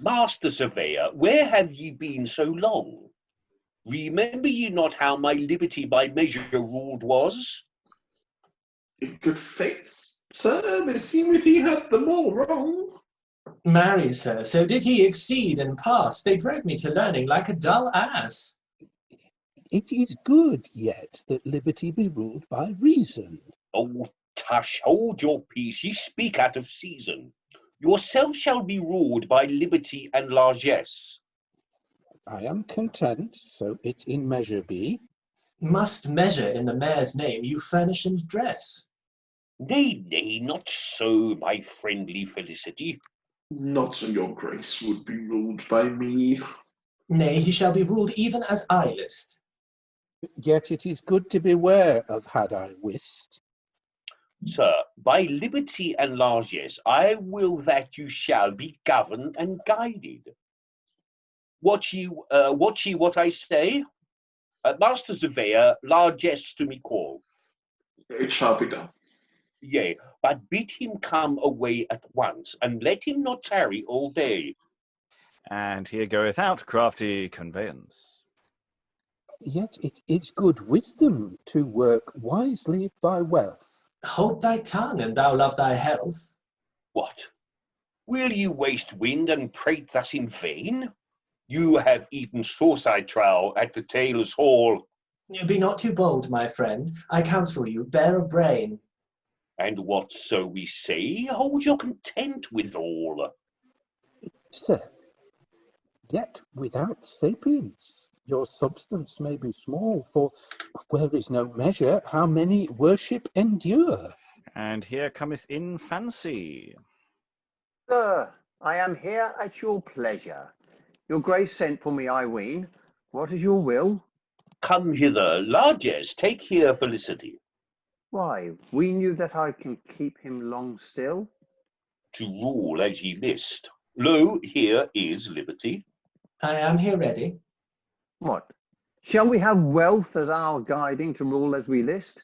Master Surveyor, where have ye been so long? Remember ye not how my liberty by measure ruled was? In good faith, sir, meseemeth he had them all wrong. Marry, sir, so did he exceed and pass. They drove me to learning like a dull ass. It is good yet that liberty be ruled by reason. Oh, tush, hold your peace, ye speak out of season. Yourself shall be ruled by liberty and largesse. I am content, so it in measure be. Must measure in the mayor's name you furnish and dress. Nay, nay, not so, my friendly Felicity. Not on your grace would be ruled by me. Nay, he shall be ruled even as I list. Yet it is good to beware of had I wist. Sir, by liberty and largesse, I will that you shall be governed and guided. Watch ye what I say? Master Surveyor, largesse to me call. It shall be done. Yea, but bid him come away at once, and let him not tarry all day. And here goeth out Crafty Conveyance. Yet it is good wisdom to work wisely by wealth. Hold thy tongue, and thou love thy health. What? Will you waste wind and prate thus in vain? You have eaten sauce, I trow, at the tailor's hall. Be not too bold, my friend. I counsel you, bear a brain. And whatso we say, hold your content withal. Sir, yet without sapience, your substance may be small, for where is no measure, how many worship endure? And here cometh in Fancy. Sir, I am here at your pleasure. Your grace sent for me, I ween. What is your will? Come hither, largesse, take here Felicity. Why, ween you that I can keep him long still? To rule as ye list. Lo, here is liberty. I am here ready. What? Shall we have wealth as our guiding to rule as we list?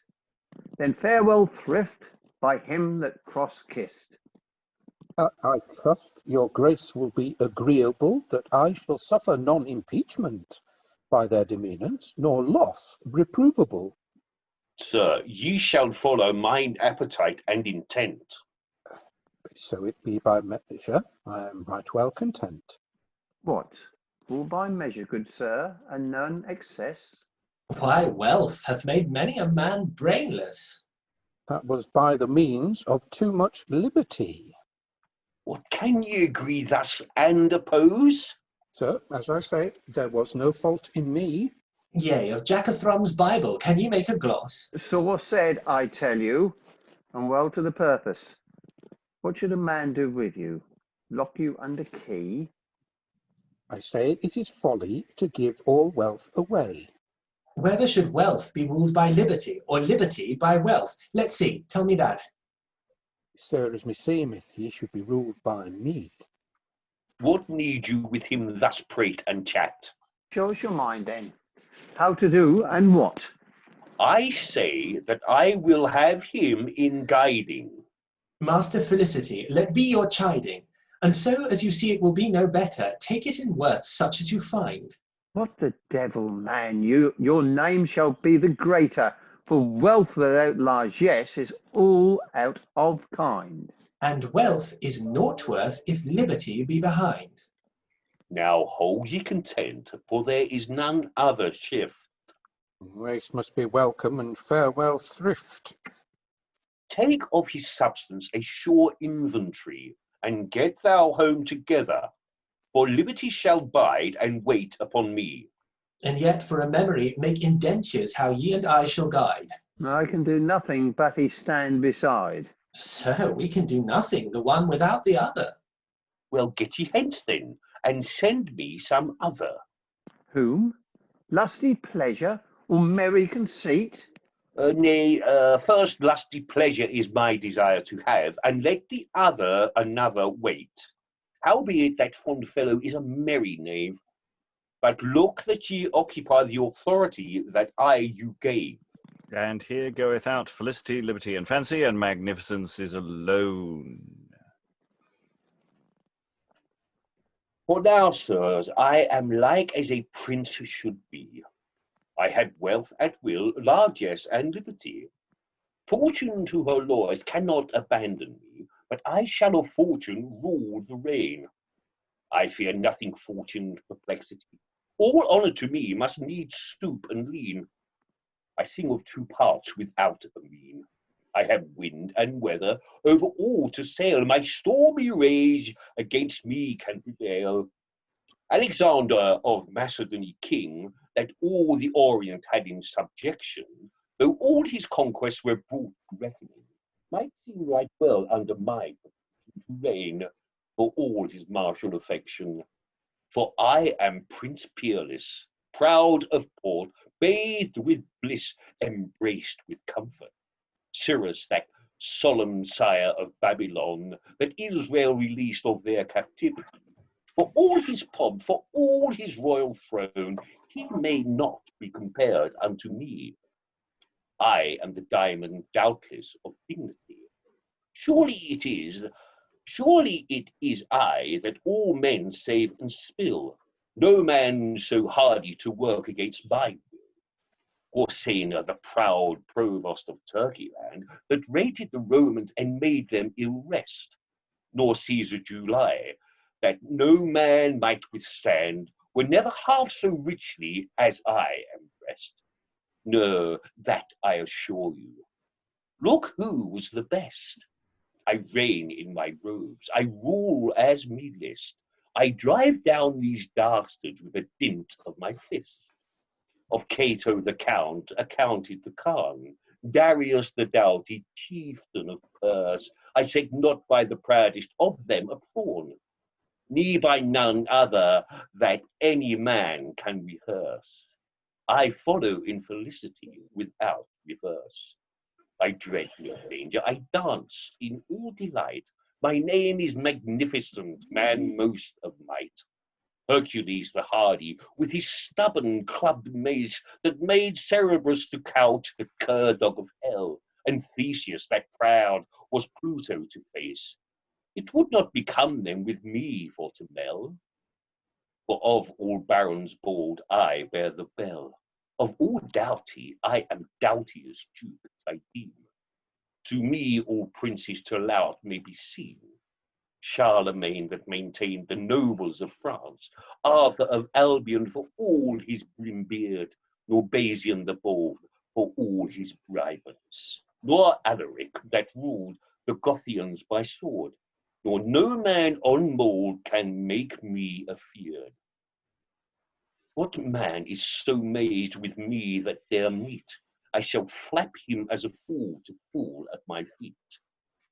Then farewell thrift by him that cross kissed. I trust your grace will be agreeable that I shall suffer non-impeachment by their demeanance, nor loss reprovable. Sir, ye shall follow mine appetite and intent. So it be by measure, I am right well content. What? All by measure, good sir, and none excess? Why, wealth hath made many a man brainless. That was by the means of too much liberty. What, can ye agree thus and oppose? Sir, as I say, there was no fault in me. Yea, of Jack of Thrum's Bible, can ye make a gloss? So said, I tell you, and well to the purpose. What should a man do with you? Lock you under key? I say it is folly to give all wealth away. Whether should wealth be ruled by liberty, or liberty by wealth? Let's see, tell me that. Sir, as meseemeth, ye should be ruled by me. What need you with him thus prate and chat? Show us your mind then. How to do and what? I say that I will have him in guiding. Master Felicity, let be your chiding, and so as you see it will be no better, take it in worth such as you find. What the devil, man, your name shall be the greater, for wealth without largesse is all out of kind. And wealth is naught worth if liberty be behind. Now hold ye content, for there is none other shift. Race must be welcome, and farewell thrift. Take of his substance a sure inventory, and get thou home together, for liberty shall bide and wait upon me. And yet for a memory make indentures how ye and I shall guide. I can do nothing but he stand beside. Sir, we can do nothing, the one without the other. Well, get ye hence then, and send me some other. Whom? Lusty pleasure or merry conceit? Nay, first lusty pleasure is my desire to have, and let the other another wait. Howbeit that fond fellow is a merry knave. But look that ye occupy the authority that I you gave. And here goeth out Felicity, Liberty, and Fancy, and Magnificence is alone. For now, sirs, I am like as a prince should be. I had wealth at will, largesse, and liberty. Fortune to her laws cannot abandon me, but I shall of fortune rule the reign. I fear nothing fortune's perplexity. All honour to me must needs stoop and lean. I sing of two parts without a mean. I have wind and weather over all to sail. My stormy rage against me can prevail. Alexander of Macedony king, that all the Orient had in subjection, though all his conquests were brought to reckoning, might seem right well under my to reign for all his martial affection. For I am Prince Peerless, proud of port, bathed with bliss, embraced with comfort. Cyrus, that solemn sire of Babylon, that Israel released of their captivity. For all his pomp, for all his royal throne, he may not be compared unto me. I am the diamond, doubtless, of dignity. Surely it is I that all men save and spill. No man so hardy to work against my will. Orsena, the proud provost of Turkey land, that rated the Romans and made them ill rest. Nor Caesar July, that no man might withstand, were never half so richly as I am dressed. No, that I assure you. Look who was the best. I reign in my robes, I rule as me list. I drive down these dastards with a dint of my fist. Of Cato the Count, accounted the Khan, Darius the doughty, chieftain of Perse, I take not by the proudest of them a pawn, ne by none other that any man can rehearse. I follow in felicity without reverse. I dread no danger, I dance in all delight. My name is Magnificent, man most of might. Hercules the hardy, with his stubborn clubbed mace, that made Cerberus to couch the cur dog of hell, and Theseus that proud was Pluto to face. It would not become them with me for to mell. For of all barons bold I bear the bell. Of all doughty I am doughtiest duke, I deem. To me all princes to lout may be seen. Charlemagne that maintained the nobles of France, Arthur of Albion for all his grim beard, nor Basian the bold for all his bribance, nor Alaric that ruled the Gothians by sword, nor no man on mould can make me afeard. What man is so mazed with me that dare meet? I shall flap him as a fool to fall at my feet.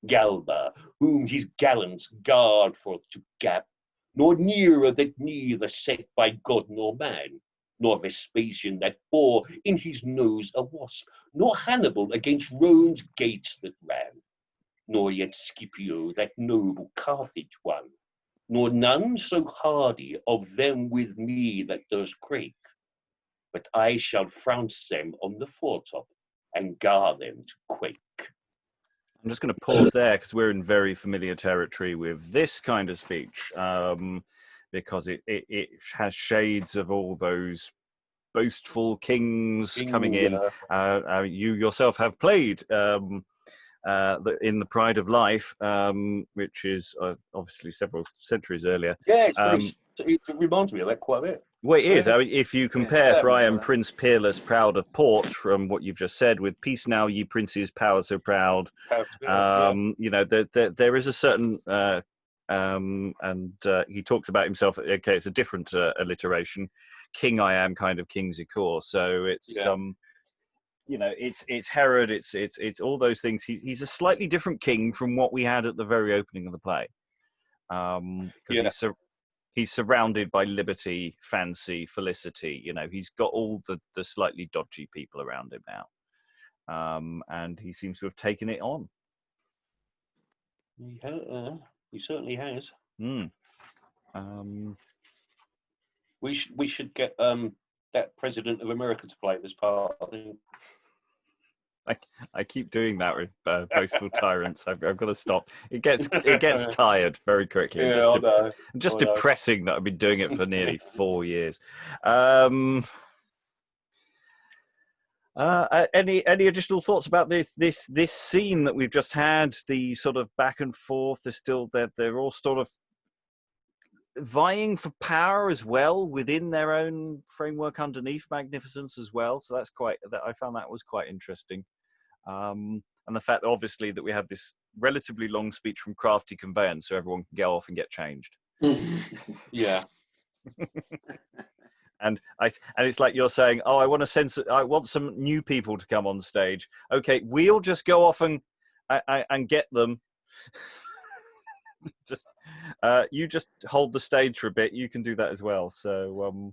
Galba, whom his gallants guard forth to gap, nor Nero that neither set by God nor man, nor Vespasian that bore in his nose a wasp, nor Hannibal against Rome's gates that ran, nor yet Scipio that noble Carthage won, nor none so hardy of them with me that durst quake, but I shall frounce them on the foretop and gar them to quake. I'm just going to pause there because we're in very familiar territory with this kind of speech, because it has shades of all those boastful kings coming in. You yourself have played in The Pride of Life, which is obviously several centuries earlier. Yeah, it reminds me of that quite a bit. Well, it is. I mean, if you compare "For I am Prince Peerless, proud of port," from what you've just said, with "Peace now, ye princes, power so proud," you know, there is a certain, and he talks about himself. Okay, it's a different alliteration. "King I am," kind of King's Ecore. So it's you know, it's Herod. It's all those things. He's a slightly different king from what we had at the very opening of the play, because he's surrounded by liberty, fancy, Felicity. You know, he's got all the slightly dodgy people around him now, and he seems to have taken it on. He certainly has. We should get that President of America to play this part, I think. I keep doing that with boastful tyrants. I've got to stop. It gets tired very quickly. Yeah, just depressing that I've been doing it for nearly 4 years. Any additional thoughts about this scene that we've just had? The sort of back and forth. They're all sort of vying for power as well within their own framework underneath Magnificence as well. So I found that was quite interesting. And the fact, obviously, that we have this relatively long speech from Crafty Conveyance, so everyone can go off and get changed. Yeah. And it's like you're saying, oh, I want some new people to come on stage. Okay, we'll just go off and get them. You just hold the stage for a bit. You can do that as well. So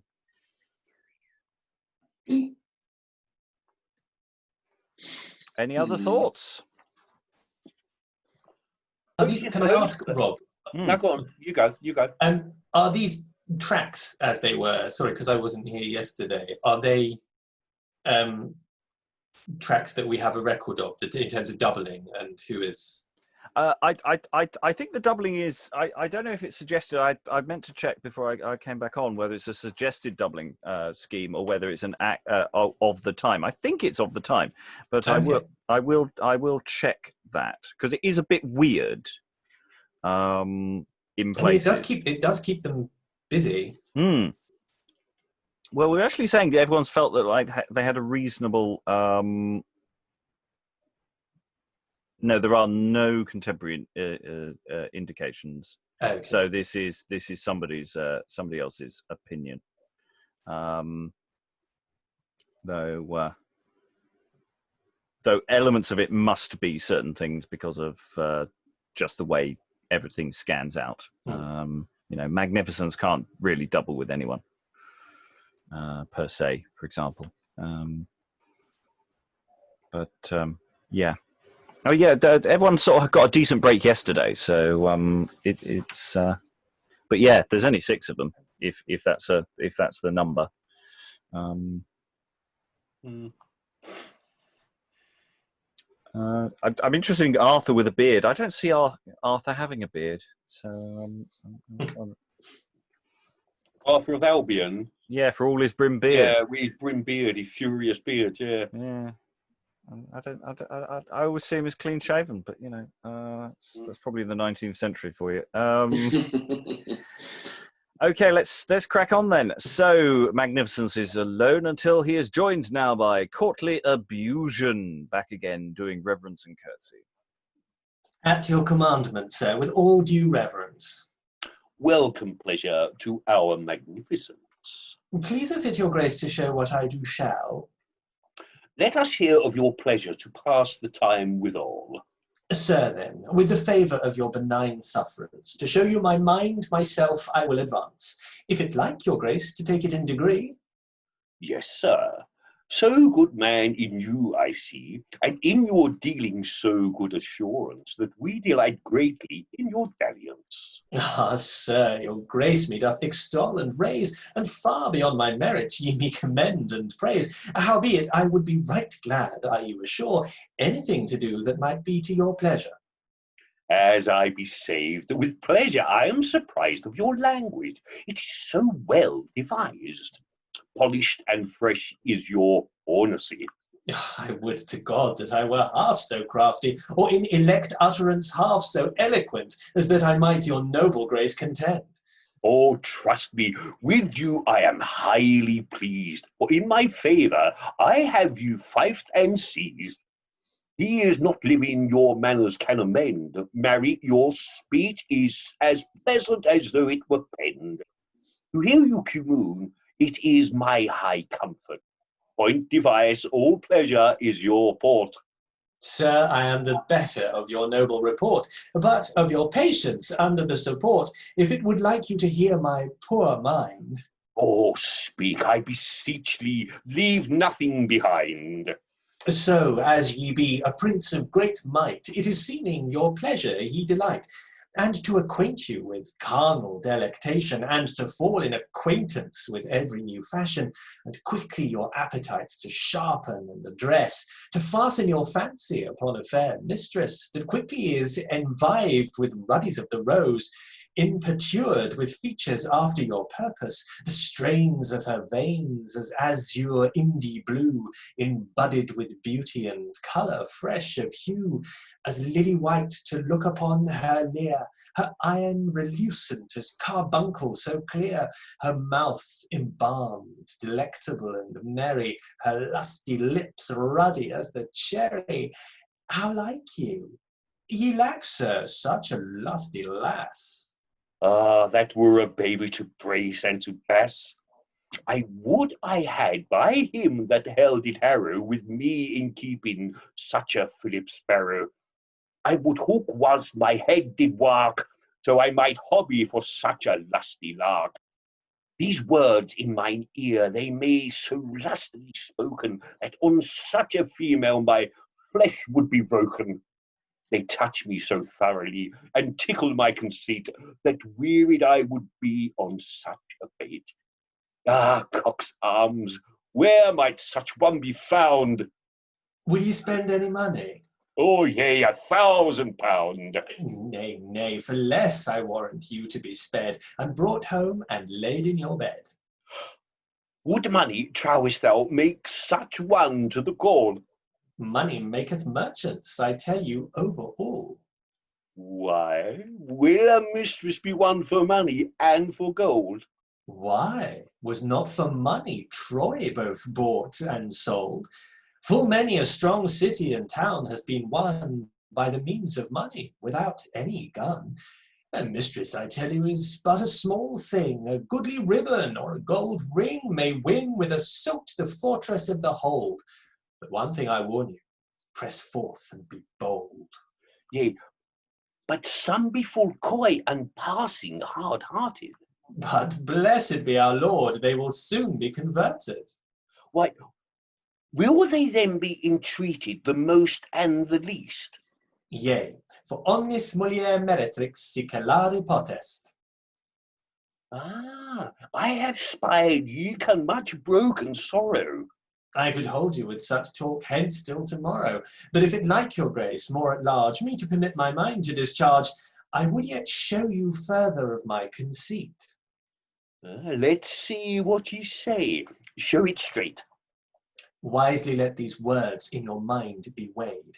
any other thoughts? Can I ask, Rob? No, go on. You go. Are these tracks, as they were, sorry, because I wasn't here yesterday, are they tracks that we have a record of in terms of doubling and who is... I think the doubling is. I don't know if it's suggested. I meant to check before I came back on whether it's a suggested doubling scheme or whether it's an act of the time. I think it's of the time, but okay. I will check that because it is a bit weird. In places, I mean, it does keep them busy. Well, we're actually saying that everyone's felt that they had a reasonable. No, there are no contemporary indications. Okay. So this is somebody else's opinion. Though elements of it must be certain things because of just the way everything scans out. Magnificence can't really double with anyone per se, for example. Yeah. Oh yeah, everyone sort of got a decent break yesterday, so it's. But yeah, there's only 6 of them, if that's the number. I'm interested in Arthur with a beard. I don't see Arthur having a beard. So, Arthur of Albion. Yeah, for all his brim beard. Yeah, with brim beard, his furious beard. Yeah. Yeah. I always see him as clean shaven, but you know, that's probably the 19th century for you. Okay, let's crack on then. So, Magnificence is alone until he is joined now by courtly Abusion, back again doing reverence and courtesy. At your commandment, sir, with all due reverence. Welcome, pleasure, to our Magnificence. Pleaseth it your grace to show what I do shall. Let us hear of your pleasure to pass the time withal. Sir, then, with the favour of your benign sufferance, to show you my mind, myself, I will advance. If it like your grace to take it in degree. Yes, sir. So good man in you, I see, and in your dealings so good assurance, that we delight greatly in your dalliance. Ah, sir, your grace me doth extol and raise, and far beyond my merits ye me commend and praise. Howbeit, I would be right glad, I you assure, anything to do that might be to your pleasure. As I be saved, with pleasure I am surprised of your language. It is so well devised. Polished and fresh is your honesty. I would to God that I were half so crafty, or in elect utterance half so eloquent, as that I might your noble grace contend. Oh, trust me, with you I am highly pleased, for in my favour I have you fifed and seized. He is not living your manners can amend. Marry, your speech is as pleasant as though it were penned. To hear you commune, it is my high comfort. Point device, all pleasure is your port. Sir, I am the better of your noble report, but of your patience under the support, if it would like you to hear my poor mind. Oh, speak, I beseech thee, leave nothing behind. So, as ye be a prince of great might, it is seeming your pleasure ye delight, and to acquaint you with carnal delectation, and to fall in acquaintance with every new fashion, and quickly your appetites to sharpen and address, to fasten your fancy upon a fair mistress, that quickly is envived with ruddies of the rose, impertured with features after your purpose, the strains of her veins as azure Indie blue, imbudded with beauty and colour fresh of hue, as lily white to look upon her leer, her iron relucent as carbuncle so clear, her mouth embalmed, delectable and merry, her lusty lips ruddy as the cherry. How like you? Ye lack, sir, such a lusty lass. Ah, that were a baby to brace and to pass. I would I had by him that held it harrow with me in keeping such a Philip Sparrow. I would hook whilst my head did work, so I might hobby for such a lusty lark. These words in mine ear, they may so lustily spoken, that on such a female my flesh would be broken. They touch me so thoroughly, and tickle my conceit, that wearied I would be on such a fate. Ah, cock's arms, where might such one be found? Will ye spend any money? Oh, yea, £1,000. Nay, nay, for less I warrant you to be sped, and brought home and laid in your bed. Would money, trowest thou, make such one to the call? Money maketh merchants, I tell you, over all. Why, will a mistress be won for money and for gold? Why, was not for money Troy both bought and sold? Full many a strong city and town hath been won by the means of money, without any gun. A mistress, I tell you, is but a small thing. A goodly ribbon or a gold ring may win with a silk the fortress of the hold. But one thing I warn you, press forth and be bold. Yea, but some be full coy and passing hard-hearted. But blessed be our Lord, they will soon be converted. Why, will they then be entreated the most and the least? Yea, for omnis mulier meretrix si celare potest. Ah, I have spied ye can much broken sorrow. I could hold you with such talk hence till tomorrow, but if it like your grace more at large me to permit my mind to discharge, I would yet show you further of my conceit. Let's see what you say. Show it straight. Wisely let these words in your mind be weighed.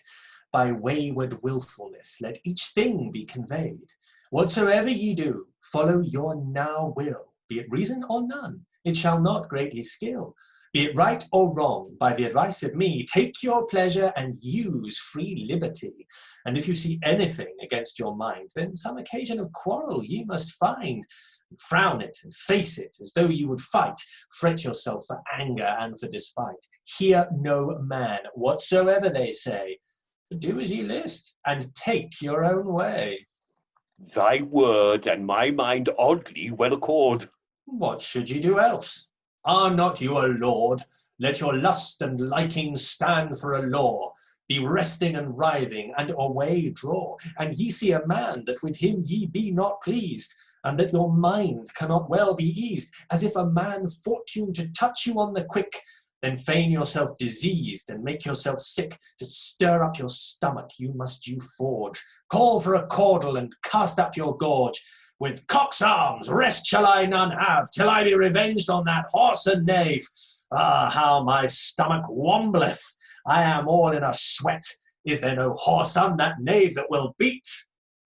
By wayward wilfulness let each thing be conveyed. Whatsoever ye do, follow your now will, be it reason or none, it shall not greatly skill. Be it right or wrong, by the advice of me, take your pleasure and use free liberty. And if you see anything against your mind, then some occasion of quarrel ye must find. Frown it and face it as though you would fight. Fret yourself for anger and for despite. Hear no man, whatsoever they say. Do as ye list, and take your own way. Thy word and my mind oddly well accord. What should ye do else? Are not you a lord? Let your lust and likings stand for a law. Be resting and writhing, and away draw. And ye see a man that with him ye be not pleased, and that your mind cannot well be eased, as if a man fortune to touch you on the quick, then feign yourself diseased, and make yourself sick. To stir up your stomach you must you forge. Call for a caudle, and cast up your gorge. With cock's arms, rest shall I none have, till I be revenged on that horse and knave. Ah, how my stomach wombleth! I am all in a sweat. Is there no horse on that knave that will beat?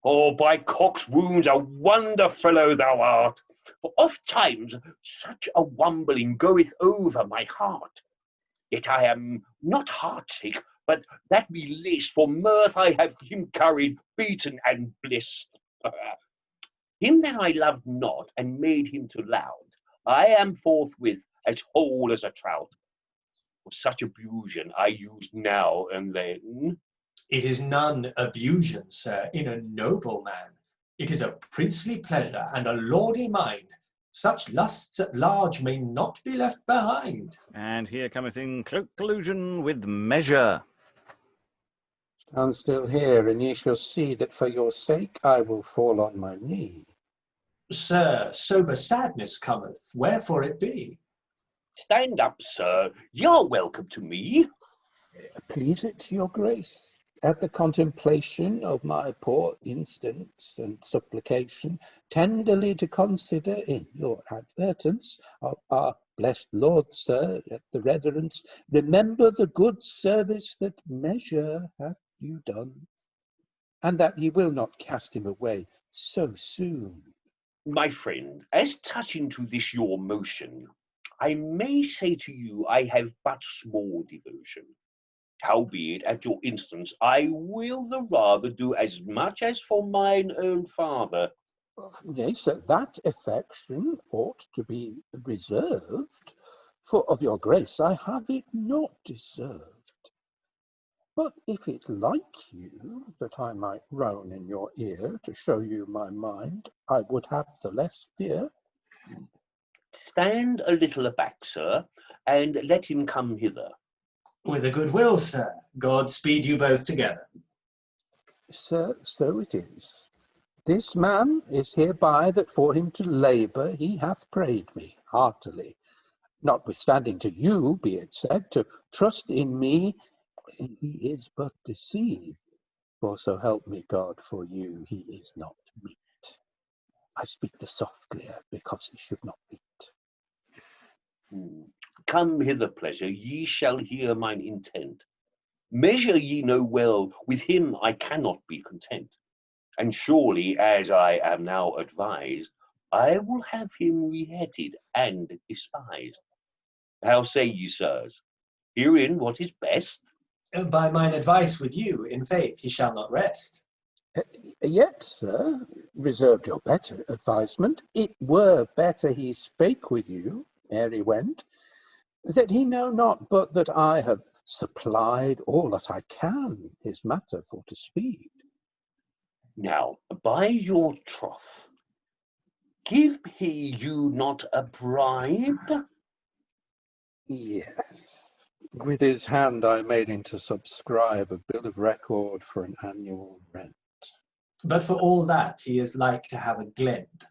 Oh, by cock's wounds, a wonder fellow thou art! For oft times such a wumbling goeth over my heart. Yet I am not heartsick, but that be list, for mirth I have him carried, beaten and blissed. Him that I loved not, and made him to loud, I am forthwith as whole as a trout. For such abusion I use now and then. It is none abusion, sir, in a noble man. It is a princely pleasure and a lordly mind. Such lusts at large may not be left behind. And here cometh in Cloaked Colusion with measure. Stand still here, and ye shall see that for your sake I will fall on my knee. Sir, sober sadness cometh, wherefore it be? Stand up, sir, you're welcome to me. Please it your grace, at the contemplation of my poor instance and supplication, tenderly to consider in your advertence of our blessed Lord, sir, at the reverence, remember the good service that measure hath you done, and that ye will not cast him away so soon. My friend, as touching to this your motion, I may say to you I have but small devotion. Howbeit, at your instance, I will the rather do as much as for mine own father. Yea, sir, that affection ought to be reserved, for of your grace I have it not deserved. But if it like you that I might roan in your ear to show you my mind, I would have the less fear. Stand a little aback, sir, and let him come hither. With a good will, sir. God speed you both together. Sir, so it is. This man is hereby that for him to labour he hath prayed me heartily, notwithstanding to you, be it said, to trust in me, he is but deceived. For so help me God, for you he is not meet. I speak the softlier, because he should not beat. Come hither, pleasure, ye shall hear mine intent. Measure ye know well, with him I cannot be content. And surely, as I am now advised, I will have him reheaded and despised. How say ye, sirs? Herein what is best? By mine advice with you, in faith, he shall not rest. Yet, sir, reserved your better advisement, it were better he spake with you ere he went, that he know not but that I have supplied all that I can his matter for to speed. Now, by your troth, give he you not a bribe? Yes. With his hand I made him to subscribe a bill of record for an annual rent. But for all that, he is like to have a glend.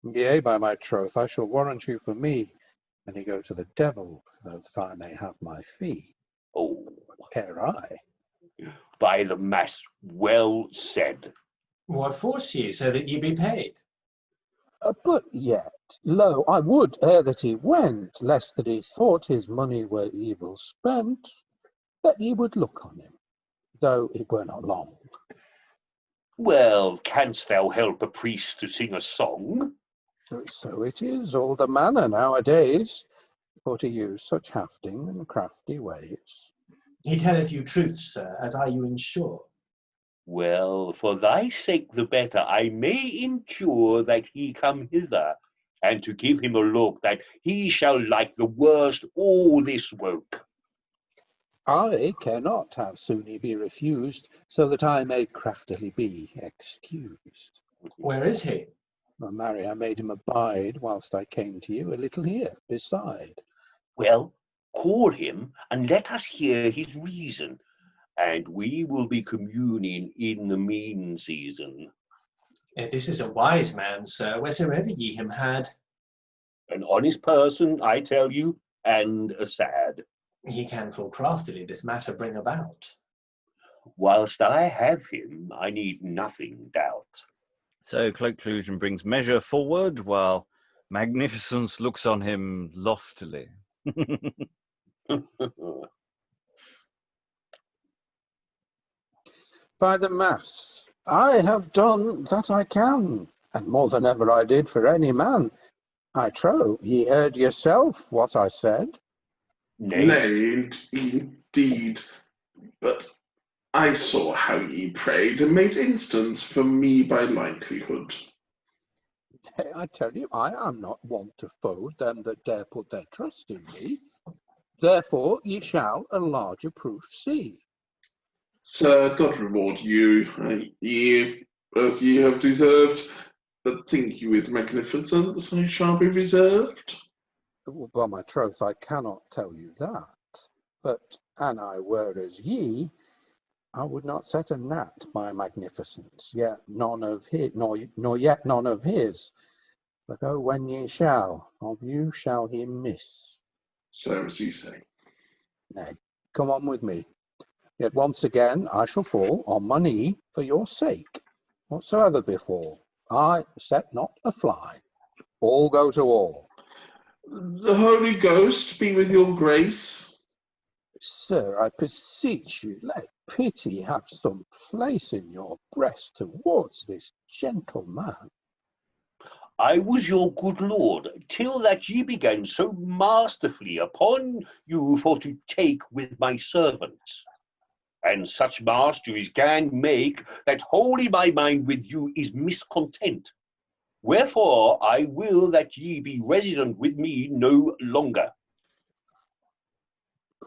Yea, by my troth, I shall warrant you for me, Any go to the devil, that I may have my fee. Oh, What care I? by the mass, well said. What force ye, so that ye be paid? But yet, lo, I would, ere that he went, lest that he thought his money were evil spent, that ye would look on him, though it were not long. Well, canst thou help a priest to sing a song? So it is all the manner nowadays, for to use such hafting and crafty ways. He telleth you truths, sir, as I you ensure. Well, for thy sake the better, I may endure that he come hither, and to give him a look that he shall like the worst all this woke. I care not how soon he be refused, so that I may craftily be excused. Where is he? Well, marry, I made him abide whilst I came to you a little here beside. Well, call him, and let us hear his reason, and we will be communing in the mean season. This is a wise man, sir, wheresoever ye him had. An honest person, I tell you, and a sad. He can full craftily this matter bring about. Whilst I have him, I need nothing doubt. So Cloaked Colusion brings measure forward, while Magnificence looks on him loftily. By the mass, I have done that I can, and more than ever I did for any man. I trow ye heard yourself what I said. Nay, indeed, but I saw how ye prayed, and made instance for me by likelihood. I tell you, I am not wont to fold them that dare put their trust in me. Therefore ye shall a larger proof see. Sir, God reward you, as ye have deserved, but think you with magnificence I shall be reserved? By my troth, I cannot tell you that. But an I were as ye, I would not set a gnat by magnificence, yet none of his, nor yet none of his. But oh, when ye shall, of you shall he miss. So as ye say. Nay, come on with me. Yet once again I shall fall on my knee for your sake. Whatsoever befall, I set not a fly. All go to all. The Holy Ghost be with your grace. Sir, I beseech you, let pity have some place in your breast towards this gentle man. I was your good lord, till that ye began so masterfully upon you for to take with my servants. And such masteries can make that wholly my mind with you is miscontent. Wherefore I will that ye be resident with me no longer.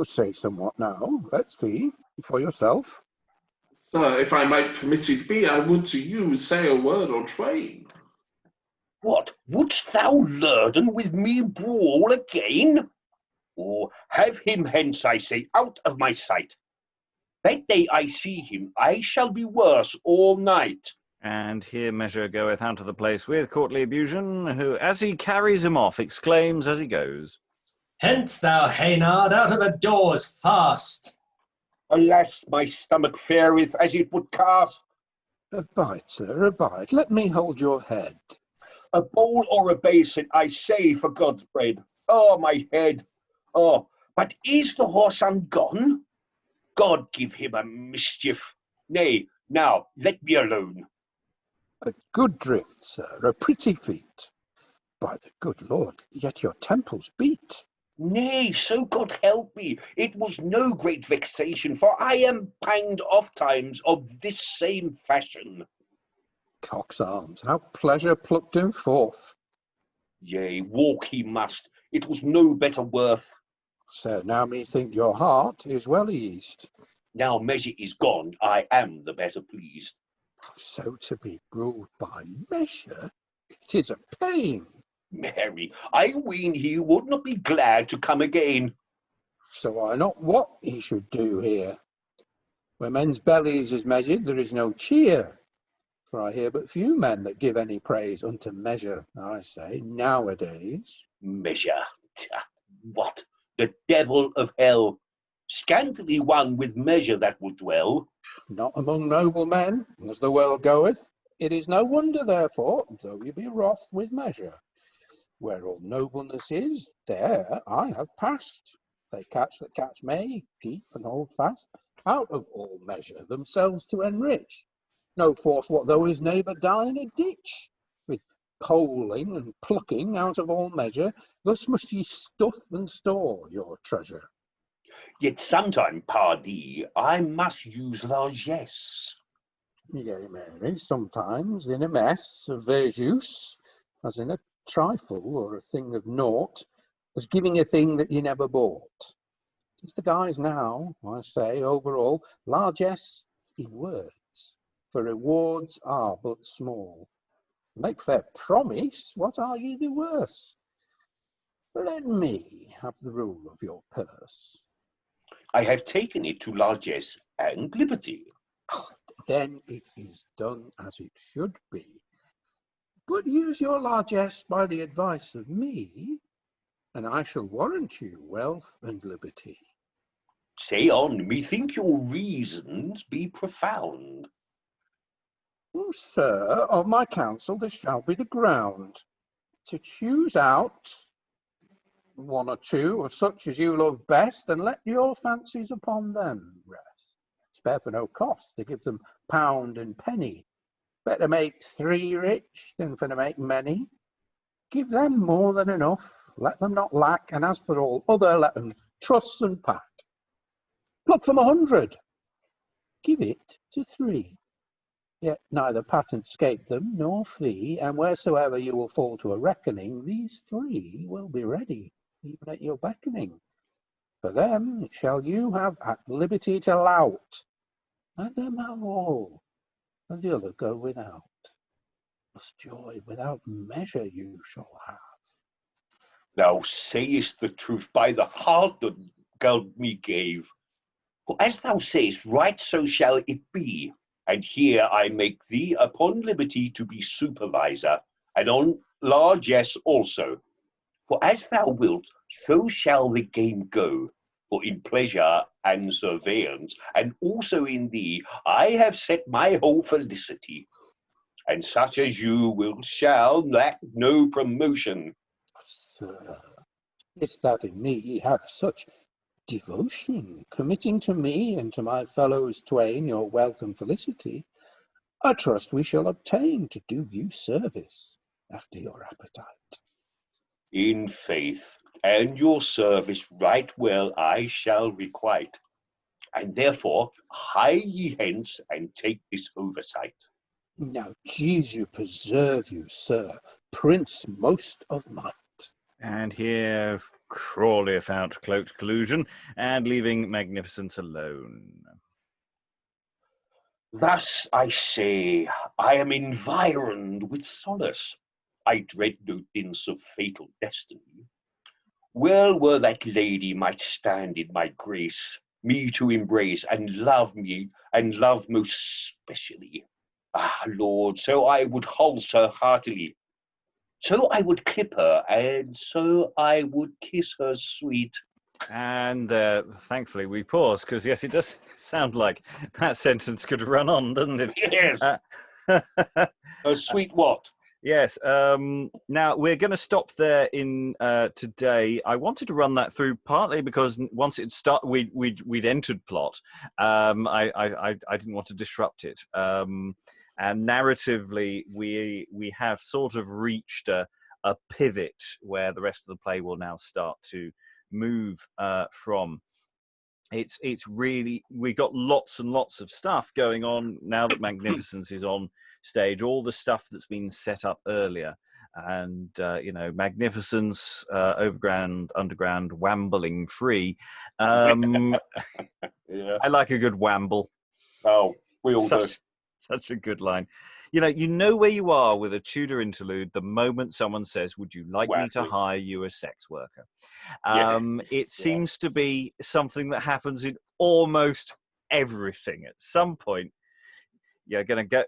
Say somewhat now, let's see, for yourself. Sir, if I might permit it be, I would to you say a word or twain. What, wouldst thou lurden with me brawl again? Or have him hence, I say, out of my sight. That day I see him, I shall be worse all night. And here measure goeth out of the place with courtly Abusion, who, as he carries him off, exclaims as he goes, Hence, thou Heynard, out of the doors fast. Alas, my stomach fareth as it would cast. Abide, sir, abide. Let me hold your head. A bowl or a basin, I say, for God's bread. Oh, my head. Oh, but is the horse ungone? God give him a mischief. Nay, now, let me alone. A good drift, sir, a pretty feat. By the good Lord, yet your temples beat. Nay, so God help me, it was no great vexation, for I am panged oft times of this same fashion. Cock's arms, how pleasure plucked him forth. Yea, walk he must, it was no better worth. Sir, now methink your heart is well eased. Now measure is gone, I am the better pleased. So to be ruled by measure, it is a pain. Mary, I ween he would not be glad to come again. So I not what he should do here. Where men's bellies is measured, there is no cheer. For I hear but few men that give any praise unto measure, I say, nowadays. Measure. What? The devil of hell! Scantily one with measure that will dwell. Not among noble men, as the world goeth. It is no wonder, therefore, though you be wroth with measure. Where all nobleness is, there I have passed. They catch that catch may, keep and hold fast, out of all measure themselves to enrich. No force what though his neighbour die in a ditch. With poling and plucking out of all measure, thus must ye stuff and store your treasure. Yet sometime, pardie, I must use largesse. Yea, Mary, sometimes in a mess of verjus, as in a trifle or a thing of naught, as giving a thing that you never bought. It's the guise now, I say, overall, largesse in words, for rewards are but small. Make fair promise, what are ye the worse? Let me have the rule of your purse. I have taken it to largesse and liberty. Then it is done as it should be. But use your largesse by the advice of me, and I shall warrant you wealth and liberty. Say on, methink your reasons be profound. Oh, sir, of my counsel this shall be the ground, to choose out one or two of such as you love best, and let your fancies upon them rest. Spare for no cost to give them pound and penny. Better make 3 rich than for to make many. Give them more than enough, let them not lack, and as for all other, let them truss and pack. Pluck from 100, give it to 3. Yet neither patent scape them nor fee, and wheresoever you will fall to a reckoning, these 3 will be ready, even at your beckoning. For them shall you have at liberty to lout. Let them have all, and the other go without. Thus joy without measure you shall have. Thou sayest the truth by the heart that God me gave. For as thou sayest, right so shall it be. And here I make thee upon liberty to be supervisor, and on largesse also. For as thou wilt, so shall the game go. For in pleasure and surveillance, and also in thee, I have set my whole felicity. And such as you will shall lack no promotion. Sir, if that in me ye have such devotion, committing to me and to my fellows twain your wealth and felicity, I trust we shall obtain to do you service after your appetite. In faith, and your service right well I shall requite. And therefore hie ye hence and take this oversight. Now Jesu preserve you, sir, Prince most of might. And here Crawley found Cloaked Colusion, and leaving Magnificence alone. Thus I say, I am environed with solace. I dread no dints of fatal destiny. Well were that lady might stand in my grace, me to embrace, and love me, and love most specially. Ah, Lord, so I would hulse her heartily. So I would clip her, and so I would kiss her sweet. And thankfully we pause, because yes, it does sound like that sentence could run on, doesn't it? Yes. Her sweet what? Yes. Now we're going to stop there in today. I wanted to run that through partly because once it started, we'd entered plot. I didn't want to disrupt it. And narratively, we have sort of reached a pivot where the rest of the play will now start to move from. It's really, we got lots and lots of stuff going on now that Magnificence is on stage. All the stuff that's been set up earlier, and Magnificence, overground, underground, wambling free. Yeah. I like a good wamble. Oh, we all do. Such a good line. You know where you are with a Tudor interlude the moment someone says, "Would you like me to hire you as sex worker?" It seems to be something that happens in almost everything at some point.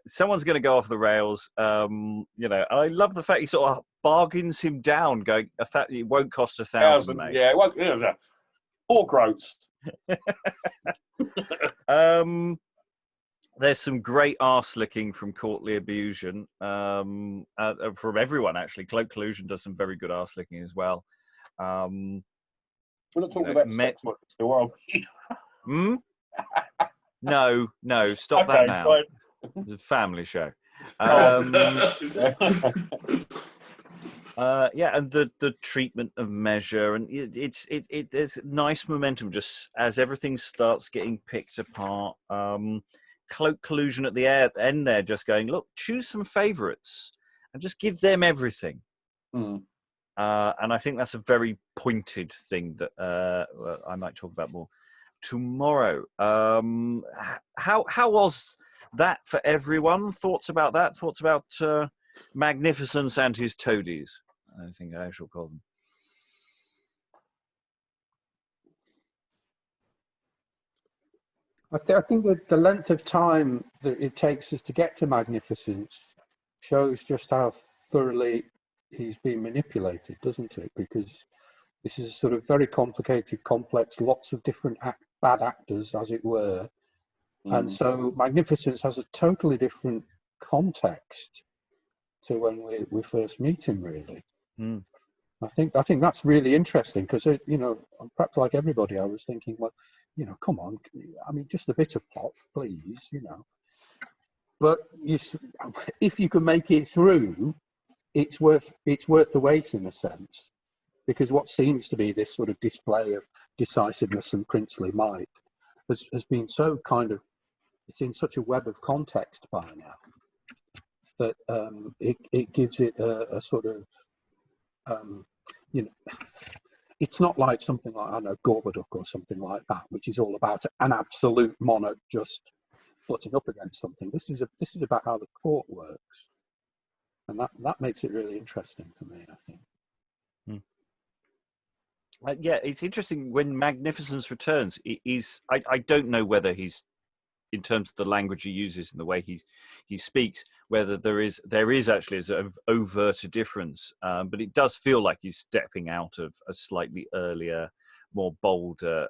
someone's gonna go off the rails. You know, and I love the fact he sort of bargains him down, going, it won't cost 1,000, mate. Yeah, it won't. 4 groats. There's some great arse licking from Courtly Abusion, from everyone actually. Cloaked Colusion does some very good arse licking as well. We're not talking about sex work still, are we? No, stop that now. Fine. It's a family show. And the treatment of measure, and there's nice momentum just as everything starts getting picked apart. Cloaked Colusion at the end there, just going, look, choose some favourites and just give them everything. And I think that's a very pointed thing that I might talk about more tomorrow. How was that for everyone? Thoughts about that? Thoughts about Magnificence and his toadies? I think I shall call them. I think that the length of time that it takes us to get to Magnificence shows just how thoroughly he's been manipulated, doesn't it? Because this is a sort of very complicated, complex, lots of different bad actors, as it were. And so Magnificence has a totally different context to when we first meet him, really. I think that's really interesting because, you know, perhaps like everybody, I was thinking, well, you know, come on, I mean, just a bit of plot, please, you know. But if you can make it through, it's worth the wait in a sense, because what seems to be this sort of display of decisiveness and princely might has been so kind of, it's in such a web of context by now that it gives it a sort of, you know, it's not like something like, I don't know, Gorboduc or something like that, which is all about an absolute monarch just butting up against something. This is about how the court works, and that makes it really interesting to me, I think. Yeah, it's interesting when Magnificence returns. I don't know whether he's, in terms of the language he uses and the way he speaks, whether there is actually an overt difference, but it does feel like he's stepping out of a slightly earlier, more bolder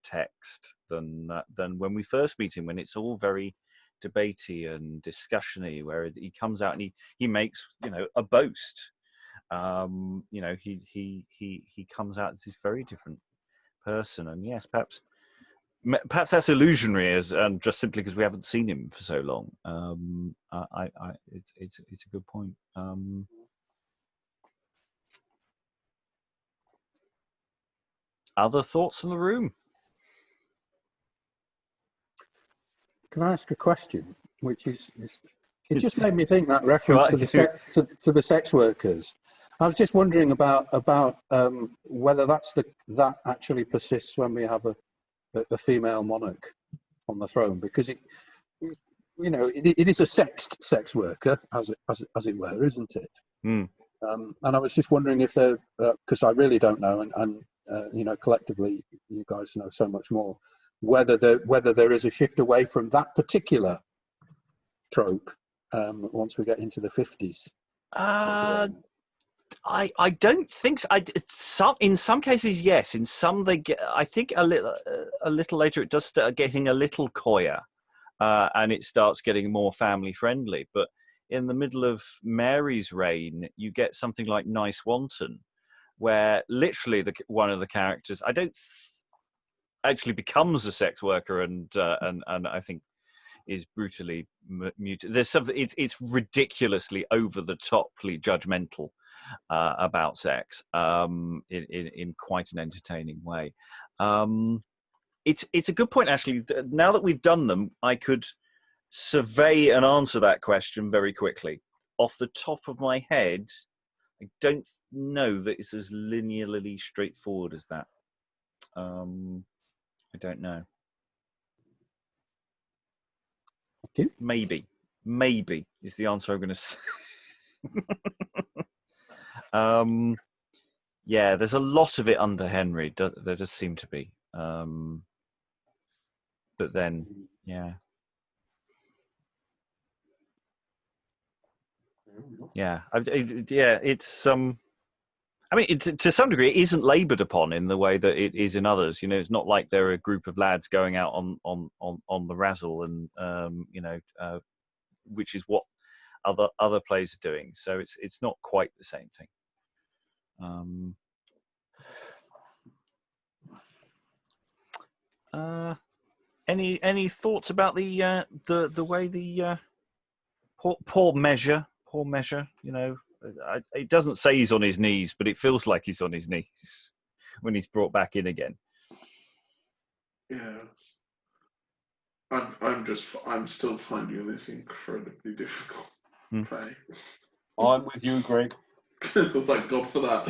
text than when we first meet him, when it's all very debatey and discussion-y, where he comes out and he makes, you know, a boast. You know, he comes out as this very different person, and yes, perhaps that's illusionary, as just simply because we haven't seen him for so long. It's a good point. Other thoughts from the room? Can I ask a question? Which is it just made me think, that reference to the sex workers. I was just wondering about whether that actually persists when we have a female monarch on the throne, because it is a sexed sex worker, as it were, isn't it? And I was just wondering if there, because I really don't know, and you know, collectively you guys know so much more, whether there is a shift away from that particular trope once we get into the 50s. I don't think so. In some cases, yes. In some, they get. I think a little later, it does start getting a little coyer, and it starts getting more family friendly. But in the middle of Mary's reign, you get something like Nice Wanton, where literally one of the characters, I don't actually becomes a sex worker, and I think is brutally muted. There's something. It's ridiculously over the toply judgmental about sex in quite an entertaining way. It's a good point, actually. Now that we've done them, I could survey and answer that question very quickly. Off the top of my head, I don't know that it's as linearly straightforward as that. I don't know. Okay. Maybe is the answer I'm going to say. Yeah, there's a lot of it under Henry. There does seem to be. But then, yeah. Yeah, it's I mean, to some degree, it isn't laboured upon in the way that it is in others. You know, it's not like they're a group of lads going out on the razzle, and which is what other plays are doing. So it's not quite the same thing. Any thoughts about the way the poor measure? You know. It doesn't say he's on his knees, but it feels like he's on his knees when he's brought back in again. Yes. I'm still finding this incredibly difficult play. I'm with you, Greg. Thank God for that.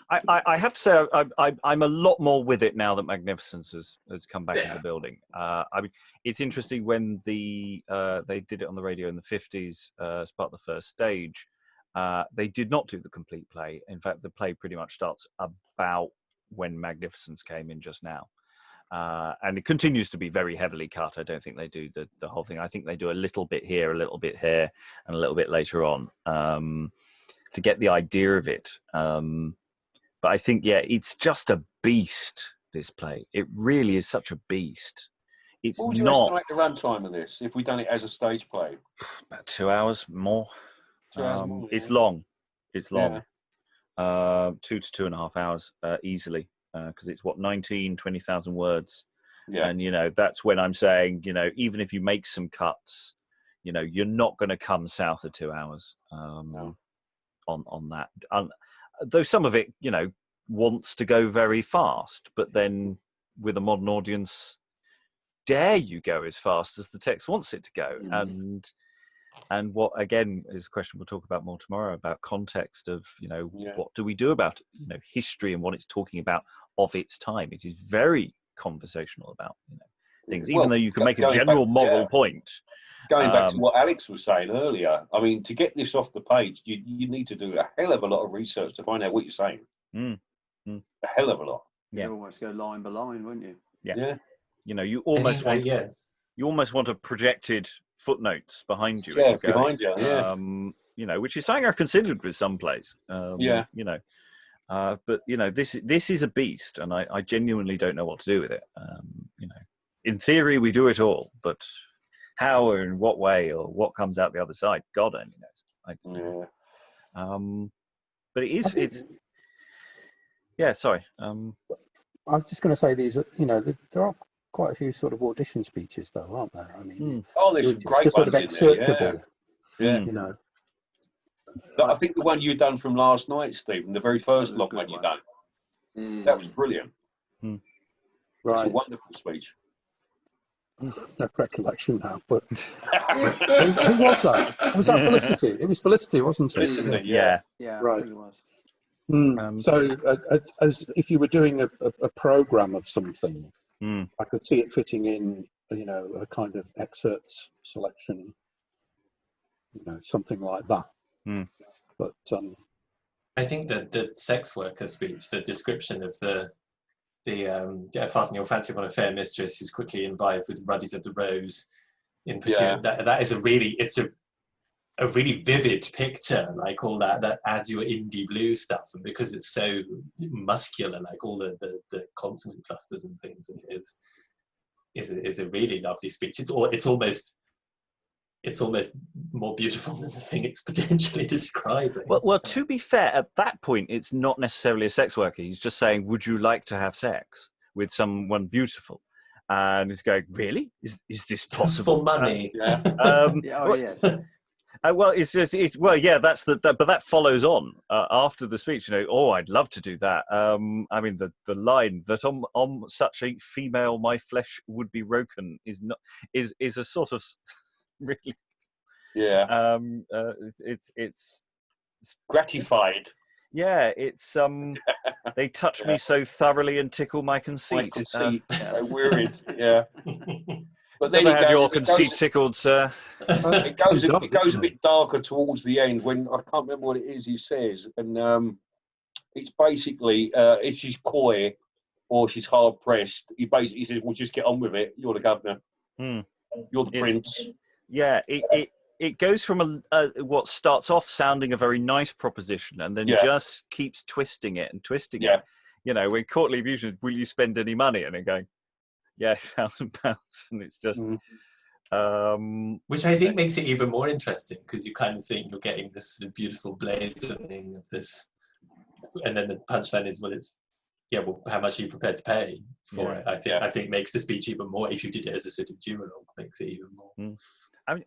I have to say I'm a lot more with it now that Magnificence has come back in the building. I mean, it's interesting when they did it on the radio in the 50s as part of the first stage. They did not do the complete play. In fact, the play pretty much starts about when Magnificence came in just now. And it continues to be very heavily cut. I don't think they do the whole thing. I think they do a little bit here, a little bit here, and a little bit later on to get the idea of it. But I think, it's just a beast, this play. It really is such a beast. It's what would you estimate the runtime of this if we'd done it as a stage play? About 2 hours more. 2 hours more, It's long. It's long. 2 to 2.5 hours easily. Because it's 20,000 words. Yeah. And, that's when I'm saying, even if you make some cuts, you're not going to come south of 2 hours on that. Though some of it, wants to go very fast, but then with a modern audience, dare you go as fast as the text wants it to go? And what, again, is a question we'll talk about more tomorrow, about context of, what do we do about, history and what it's talking about of its time. It is very conversational about, things, even though you can make a general moral point. Going back to what Alex was saying earlier, I mean, to get this off the page, you need to do a hell of a lot of research to find out what you're saying. A hell of a lot. You'd almost go line by line, wouldn't you? Yeah. You almost want you almost want a projected footnotes behind you. Yeah, behind you. Yeah. Which is something I've considered with some plays. But this is a beast, and I genuinely don't know what to do with it. In theory, we do it all, but how or in what way or what comes out the other side, God only knows. But it is. It's. Yeah. Sorry. I was just going to say these. There are quite a few sort of audition speeches, though, aren't there? I mean, there's some great just sort of ones acceptable. Yeah. I think the one you done from last night, Stephen, the very first long one you done, that was brilliant. Right, it's a wonderful speech. No recollection now, but who was that? Was that Felicity? It was Felicity, wasn't it? Felicity, yeah, right. I think it was. So, as if you were doing a program of something, I could see it fitting in, a kind of excerpts selection, something like that. But I think that the sex worker speech, the description of the fasten your fancy upon a fair mistress who's quickly imbibed with ruddies of the rose in pursuit, that is a really vivid picture, like all that as your indie blue stuff, and because it's so muscular, like all the consonant clusters and things, and it is a really lovely speech. It's almost more beautiful than the thing it's potentially describing. Well, to be fair, at that point, it's not necessarily a sex worker. He's just saying, "Would you like to have sex with someone beautiful?" And he's going, "Really? Is this possible?" For money. Well, it's but that follows on after the speech. I'd love to do that. I mean, the line that on such a female my flesh would be broken is a sort of really, it's gratified. Yeah, it's they touch me so thoroughly and tickle my conceit. So weird, yeah. But then never had your conceit tickled, sir. It goes a bit darker towards the end when I can't remember what it is he says, and it's basically if she's coy or she's hard pressed, he basically says, "Well, just get on with it. You're the governor. You're the prince." Yeah, it goes from what starts off sounding a very nice proposition and then just keeps twisting it and twisting it. You know, when Courtly Abusion, will you spend any money? And they're going, yeah, £1,000. And it's just... which I think makes it even more interesting, because you kind of think you're getting this beautiful blazoning of this, and then the punchline is, well, it's well, how much are you prepared to pay for it? I think makes the speech even more. If you did it as a sort of duologue, makes it even more.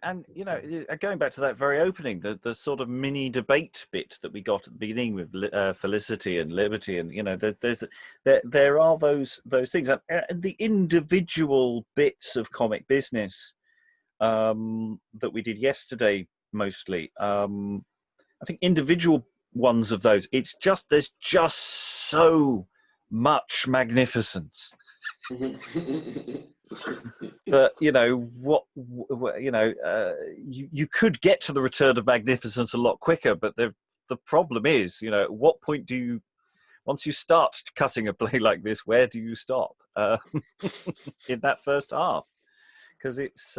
And you know, going back to that very opening, the sort of mini debate bit that we got at the beginning with Felicity and Liberty, and you know, there are those things, and the individual bits of comic business that we did yesterday mostly. I think individual ones of those. There's just so much magnificence. But you know you could get to the return of magnificence a lot quicker. But the problem is, you know, at what point do you, once you start cutting a play like this, where do you stop in that first half? Because it's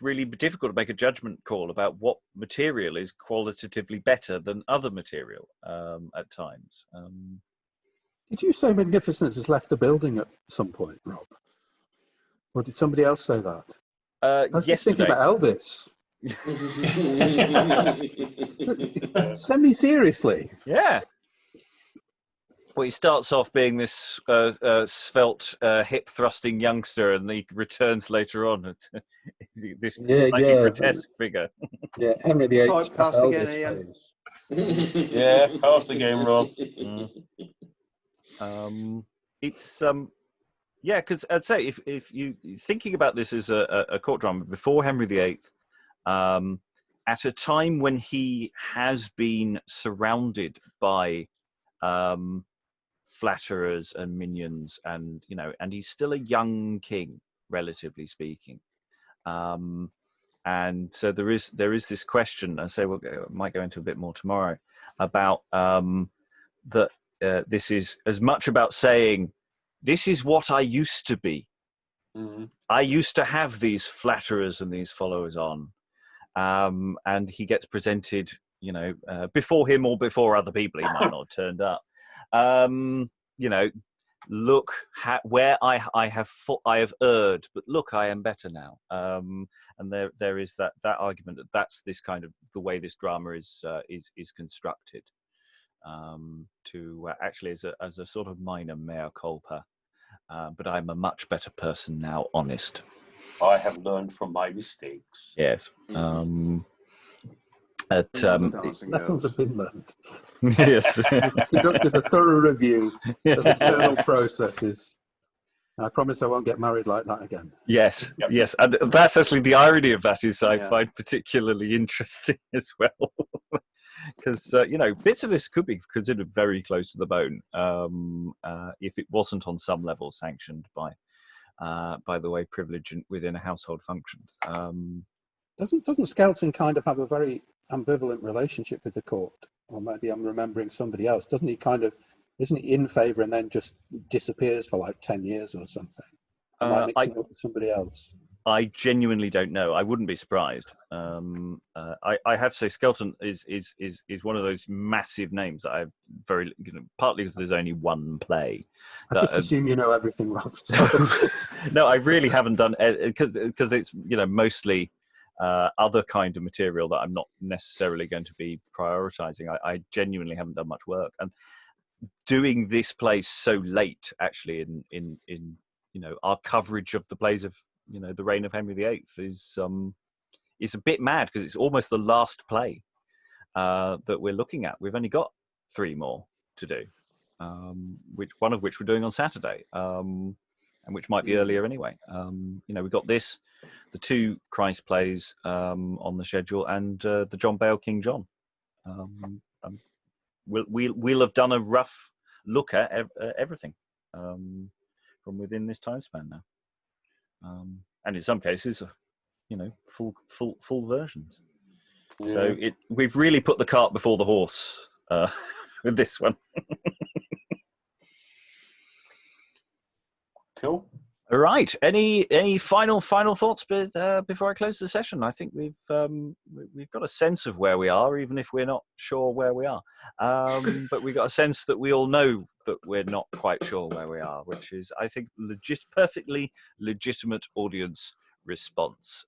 really difficult to make a judgment call about what material is qualitatively better than other material at times. Did you say Magnificence has left the building at some point, Rob? Or did somebody else say that? I was just thinking about Elvis. Semi-seriously. Yeah. Well, he starts off being this svelte, hip-thrusting youngster, and he returns later on to this slightly grotesque figure. Yeah, Henry VIII. Pass again, Ian. Yeah, pass the game, Rob. It's because I'd say if you thinking about this as a court drama before Henry VIII, at a time when he has been surrounded by flatterers and minions, and you know, and he's still a young king, relatively speaking, and so there is this question. I say we might go into a bit more tomorrow about that. This is as much about saying, this is what I used to be. I used to have these flatterers and these followers on. And he gets presented, you know, before him or before other people, he might not have turned up. You know, look where I have erred, but look, I am better now. And there is that argument that's this kind of the way this drama is constructed. To actually as a sort of minor mea culpa, but I'm a much better person now, honest. I have learned from my mistakes. Yes. Lessons have been learned. Yes. Conducted a thorough review of internal processes. I promise I won't get married like that again. Yes, yes, and that's actually the irony of that is I find particularly interesting as well. Because you know, bits of this could be considered very close to the bone if it wasn't on some level sanctioned by the way privilege within a household functions. Doesn't Skelton kind of have a very ambivalent relationship with the court? Or maybe I'm remembering somebody else. Doesn't he kind of, isn't he in favour and then just disappears for like 10 years or something? Am I mixing up with somebody else? I genuinely don't know. I wouldn't be surprised. I have to say Skelton is one of those massive names that I've very, you know, partly because there's only one play. I just assume you know everything, Rob. No, I really haven't done because it's, you know, mostly other kind of material that I'm not necessarily going to be prioritizing. I genuinely haven't done much work, and doing this play so late, actually, in you know, our coverage of the plays of, you know, the reign of Henry VIII is a bit mad because it's almost the last play that we're looking at. We've only got 3 more to do, one of which we're doing on Saturday, and which might be earlier anyway. You know, we've got this, the 2 Christ plays on the schedule, and the John Bale King John. We'll have done a rough look at everything from within this time span now. And in some cases, you know, full versions. Yeah. So we've really put the cart before the horse with this one. Cool. All right. Any final thoughts before I close the session? I think we've got a sense of where we are, even if we're not sure where we are. But we've got a sense that we all know that we're not quite sure where we are, which is, I think, perfectly legitimate audience response.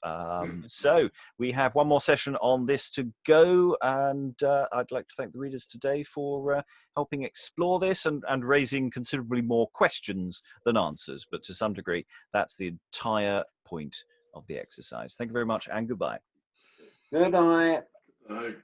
So we have one more session on this to go, and I'd like to thank the readers today for helping explore this and raising considerably more questions than answers, but to some degree that's the entire point of the exercise. Thank you very much, and goodbye. Good night. Bye.